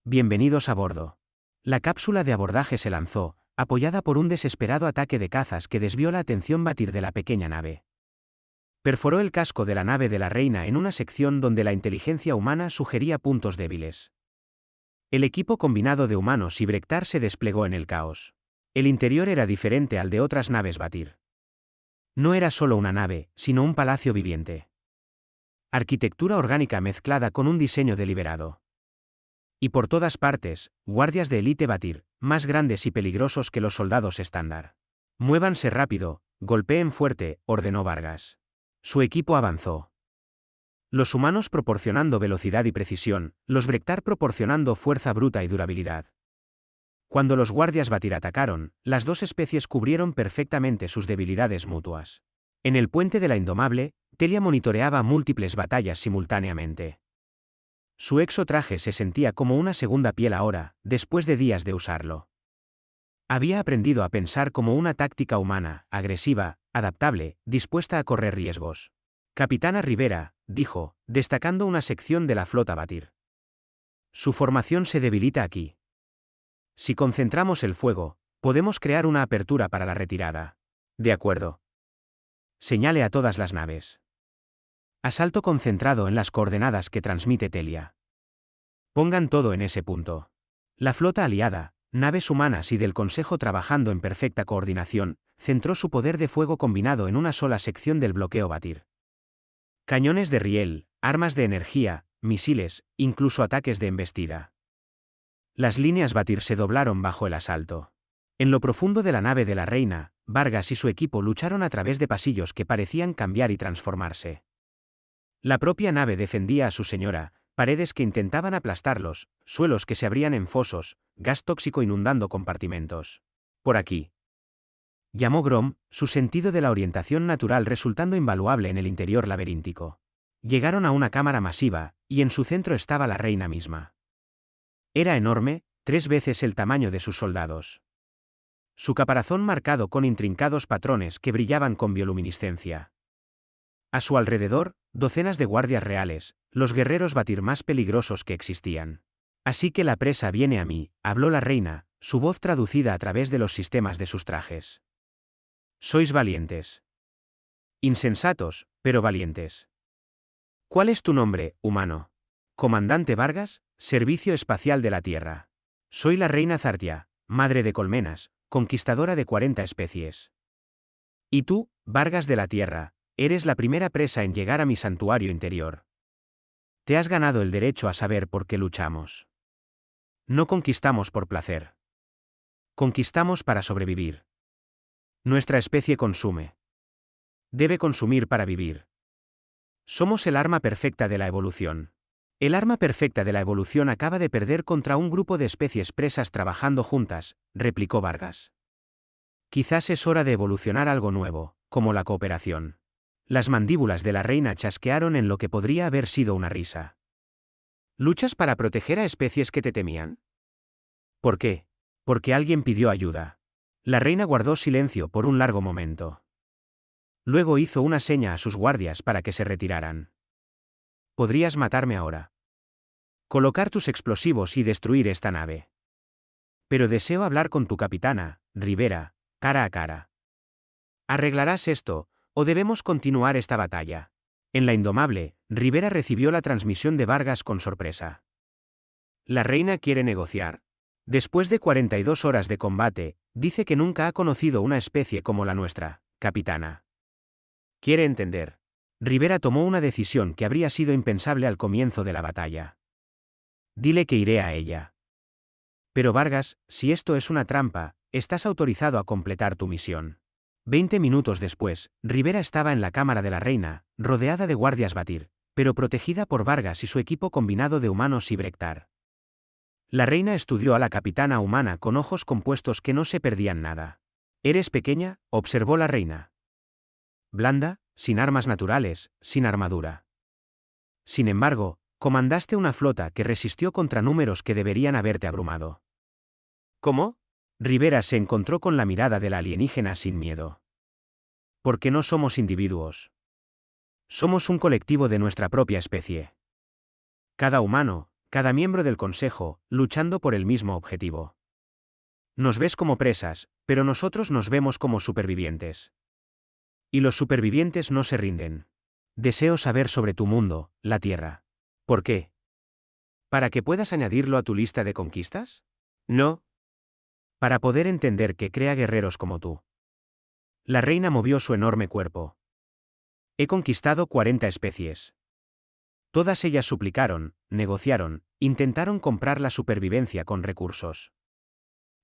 Bienvenidos a bordo. La cápsula de abordaje se lanzó, apoyada por un desesperado ataque de cazas que desvió la atención Batir de la pequeña nave. Perforó el casco de la nave de la reina en una sección donde la inteligencia humana sugería puntos débiles. El equipo combinado de humanos y Brektar se desplegó en el caos. El interior era diferente al de otras naves Batir. No era solo una nave, sino un palacio viviente. Arquitectura orgánica mezclada con un diseño deliberado. Y por todas partes, guardias de élite Batir, más grandes y peligrosos que los soldados estándar. Muévanse rápido, golpeen fuerte, ordenó Vargas. Su equipo avanzó. Los humanos proporcionando velocidad y precisión, los Brektar proporcionando fuerza bruta y durabilidad. Cuando los guardias Batir atacaron, las dos especies cubrieron perfectamente sus debilidades mutuas. En el puente de la Indomable, Telia monitoreaba múltiples batallas simultáneamente. Su exotraje se sentía como una segunda piel ahora, después de días de usarlo. Había aprendido a pensar como una táctica humana, agresiva, adaptable, dispuesta a correr riesgos. Capitana Rivera, dijo, destacando una sección de la flota Batir. Su formación se debilita aquí. Si concentramos el fuego, podemos crear una apertura para la retirada. De acuerdo. Señale a todas las naves. Asalto concentrado en las coordenadas que transmite Telia. Pongan todo en ese punto. La flota aliada, naves humanas y del Consejo trabajando en perfecta coordinación, centró su poder de fuego combinado en una sola sección del bloqueo Batir. Cañones de riel, armas de energía, misiles, incluso ataques de embestida. Las líneas Batir se doblaron bajo el asalto. En lo profundo de la nave de la reina, Vargas y su equipo lucharon a través de pasillos que parecían cambiar y transformarse. La propia nave defendía a su señora, paredes que intentaban aplastarlos, suelos que se abrían en fosos, gas tóxico inundando compartimentos. Por aquí. Llamó Grom, su sentido de la orientación natural resultando invaluable en el interior laberíntico. Llegaron a una cámara masiva, y en su centro estaba la reina misma. Era enorme, 3 veces el tamaño de sus soldados. Su caparazón marcado con intrincados patrones que brillaban con bioluminiscencia. A su alrededor, docenas de guardias reales, los guerreros Batir más peligrosos que existían. Así que la presa viene a mí, habló la reina, su voz traducida a través de los sistemas de sus trajes. Sois valientes. Insensatos, pero valientes. ¿Cuál es tu nombre, humano? Comandante Vargas, Servicio Espacial de la Tierra. Soy la reina Zartia, madre de colmenas, conquistadora de 40 especies. Y tú, Vargas de la Tierra, eres la primera presa en llegar a mi santuario interior. Te has ganado el derecho a saber por qué luchamos. No conquistamos por placer. Conquistamos para sobrevivir. Nuestra especie consume. Debe consumir para vivir. Somos el arma perfecta de la evolución. El arma perfecta de la evolución acaba de perder contra un grupo de especies presas trabajando juntas, replicó Vargas. Quizás es hora de evolucionar algo nuevo, como la cooperación. Las mandíbulas de la reina chasquearon en lo que podría haber sido una risa. ¿Luchas para proteger a especies que te temían? ¿Por qué? Porque alguien pidió ayuda. La reina guardó silencio por un largo momento. Luego hizo una seña a sus guardias para que se retiraran. Podrías matarme ahora. Colocar tus explosivos y destruir esta nave. Pero deseo hablar con tu capitana, Rivera, cara a cara. ¿Arreglarás esto, o debemos continuar esta batalla? En la Indomable, Rivera recibió la transmisión de Vargas con sorpresa. La reina quiere negociar. Después de 42 horas de combate, dice que nunca ha conocido una especie como la nuestra, capitana. Quiere entender. Rivera tomó una decisión que habría sido impensable al comienzo de la batalla. Dile que iré a ella. Pero Vargas, si esto es una trampa, estás autorizado a completar tu misión. 20 minutos después, Rivera estaba en la cámara de la reina, rodeada de guardias Batir, pero protegida por Vargas y su equipo combinado de humanos y Brektar. La reina estudió a la capitana humana con ojos compuestos que no se perdían nada. ¿Eres pequeña?, observó la reina. Blanda, sin armas naturales, sin armadura. Sin embargo, comandaste una flota que resistió contra números que deberían haberte abrumado. ¿Cómo? Rivera se encontró con la mirada de la alienígena sin miedo. Porque no somos individuos. Somos un colectivo de nuestra propia especie. Cada humano, cada miembro del Consejo, luchando por el mismo objetivo. Nos ves como presas, pero nosotros nos vemos como supervivientes. Y los supervivientes no se rinden. Deseo saber sobre tu mundo, la Tierra. ¿Por qué? ¿Para que puedas añadirlo a tu lista de conquistas? No. Para poder entender que crea guerreros como tú. La reina movió su enorme cuerpo. He conquistado 40 especies. Todas ellas suplicaron, negociaron, intentaron comprar la supervivencia con recursos.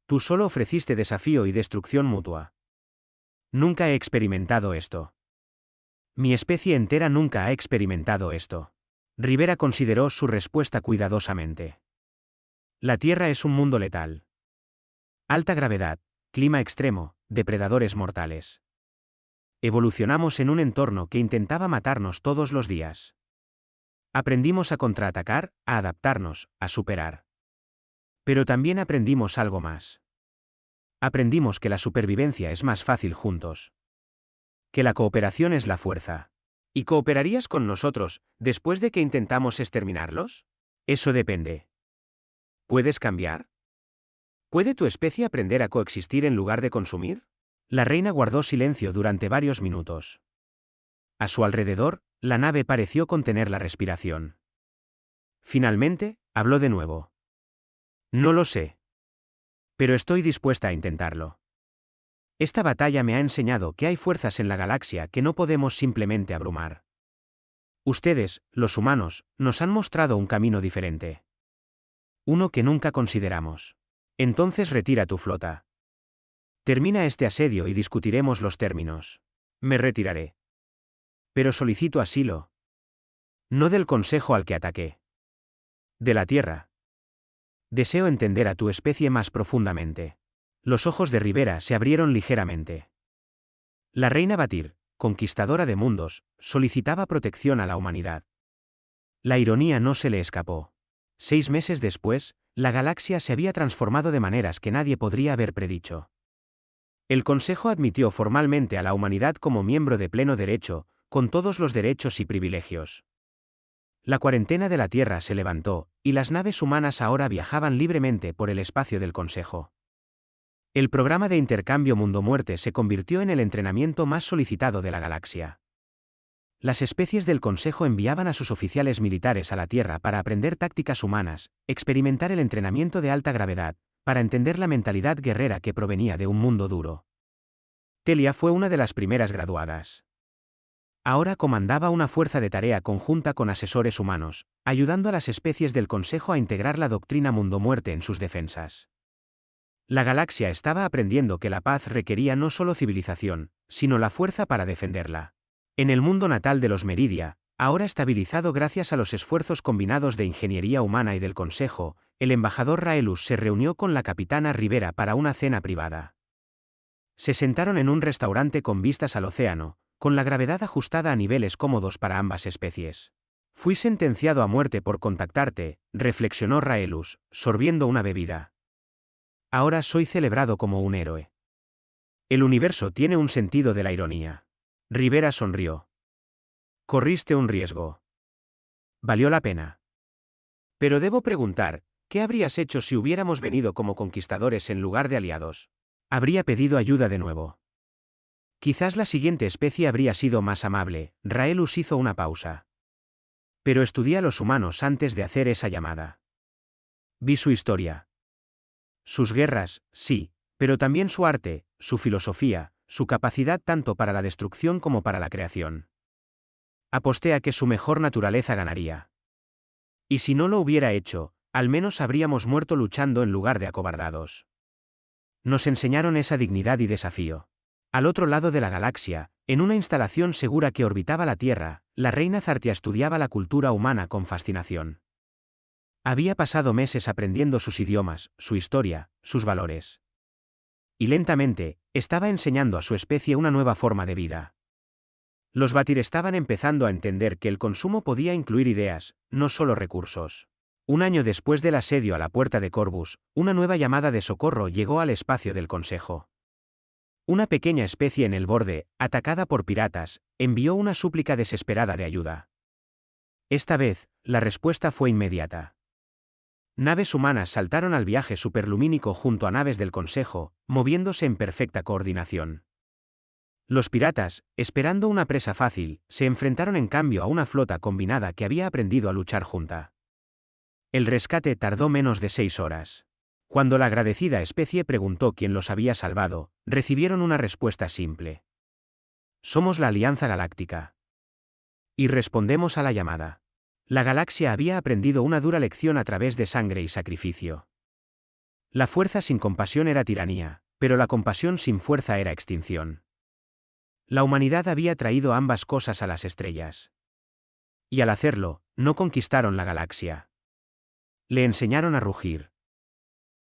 Tú solo ofreciste desafío y destrucción mutua. Nunca he experimentado esto. Mi especie entera nunca ha experimentado esto. Rivera consideró su respuesta cuidadosamente. La Tierra es un mundo letal. Alta gravedad, clima extremo, depredadores mortales. Evolucionamos en un entorno que intentaba matarnos todos los días. Aprendimos a contraatacar, a adaptarnos, a superar. Pero también aprendimos algo más. Aprendimos que la supervivencia es más fácil juntos. Que la cooperación es la fuerza. ¿Y cooperarías con nosotros, después de que intentamos exterminarlos? Eso depende. ¿Puedes cambiar? ¿Puede tu especie aprender a coexistir en lugar de consumir? La reina guardó silencio durante varios minutos. A su alrededor, la nave pareció contener la respiración. Finalmente, habló de nuevo. No lo sé. Pero estoy dispuesta a intentarlo. Esta batalla me ha enseñado que hay fuerzas en la galaxia que no podemos simplemente abrumar. Ustedes, los humanos, nos han mostrado un camino diferente. Uno que nunca consideramos. Entonces retira tu flota. Termina este asedio y discutiremos los términos. Me retiraré. Pero solicito asilo. No del consejo al que ataqué. De la Tierra. Deseo entender a tu especie más profundamente. Los ojos de Rivera se abrieron ligeramente. La reina Batir, conquistadora de mundos, solicitaba protección a la humanidad. La ironía no se le escapó. 6 meses después, la galaxia se había transformado de maneras que nadie podría haber predicho. El Consejo admitió formalmente a la humanidad como miembro de pleno derecho, con todos los derechos y privilegios. La cuarentena de la Tierra se levantó, y las naves humanas ahora viajaban libremente por el espacio del Consejo. El programa de intercambio Mundo-Muerte se convirtió en el entrenamiento más solicitado de la galaxia. Las especies del Consejo enviaban a sus oficiales militares a la Tierra para aprender tácticas humanas, experimentar el entrenamiento de alta gravedad, para entender la mentalidad guerrera que provenía de un mundo duro. Telia fue una de las primeras graduadas. Ahora comandaba una fuerza de tarea conjunta con asesores humanos, ayudando a las especies del Consejo a integrar la doctrina mundo-muerte en sus defensas. La galaxia estaba aprendiendo que la paz requería no solo civilización, sino la fuerza para defenderla. En el mundo natal de los Meridia, ahora estabilizado gracias a los esfuerzos combinados de ingeniería humana y del Consejo, el embajador Raelus se reunió con la capitana Rivera para una cena privada. Se sentaron en un restaurante con vistas al océano, con la gravedad ajustada a niveles cómodos para ambas especies. Fui sentenciado a muerte por contactarte, reflexionó Raelus, sorbiendo una bebida. Ahora soy celebrado como un héroe. El universo tiene un sentido de la ironía. Rivera sonrió. Corriste un riesgo. Valió la pena. Pero debo preguntar, ¿qué habrías hecho si hubiéramos venido como conquistadores en lugar de aliados? Habría pedido ayuda de nuevo. Quizás la siguiente especie habría sido más amable. Raelus hizo una pausa. Pero estudié a los humanos antes de hacer esa llamada. Vi su historia. Sus guerras, sí, pero también su arte, su filosofía, su capacidad tanto para la destrucción como para la creación. Aposté a que su mejor naturaleza ganaría. Y si no lo hubiera hecho, al menos habríamos muerto luchando en lugar de acobardados. Nos enseñaron esa dignidad y desafío. Al otro lado de la galaxia, en una instalación segura que orbitaba la Tierra, la reina Zartia estudiaba la cultura humana con fascinación. Había pasado meses aprendiendo sus idiomas, su historia, sus valores. Y lentamente, estaba enseñando a su especie una nueva forma de vida. Los Vatir estaban empezando a entender que el consumo podía incluir ideas, no solo recursos. Un año después del asedio a la puerta de Corvus, una nueva llamada de socorro llegó al espacio del Consejo. Una pequeña especie en el borde, atacada por piratas, envió una súplica desesperada de ayuda. Esta vez, la respuesta fue inmediata. Naves humanas saltaron al viaje superlumínico junto a naves del Consejo, moviéndose en perfecta coordinación. Los piratas, esperando una presa fácil, se enfrentaron en cambio a una flota combinada que había aprendido a luchar junta. El rescate tardó menos de 6 horas. Cuando la agradecida especie preguntó quién los había salvado, recibieron una respuesta simple. Somos la Alianza Galáctica. Y respondemos a la llamada. La galaxia había aprendido una dura lección a través de sangre y sacrificio. La fuerza sin compasión era tiranía, pero la compasión sin fuerza era extinción. La humanidad había traído ambas cosas a las estrellas. Y al hacerlo, no conquistaron la galaxia. Le enseñaron a rugir.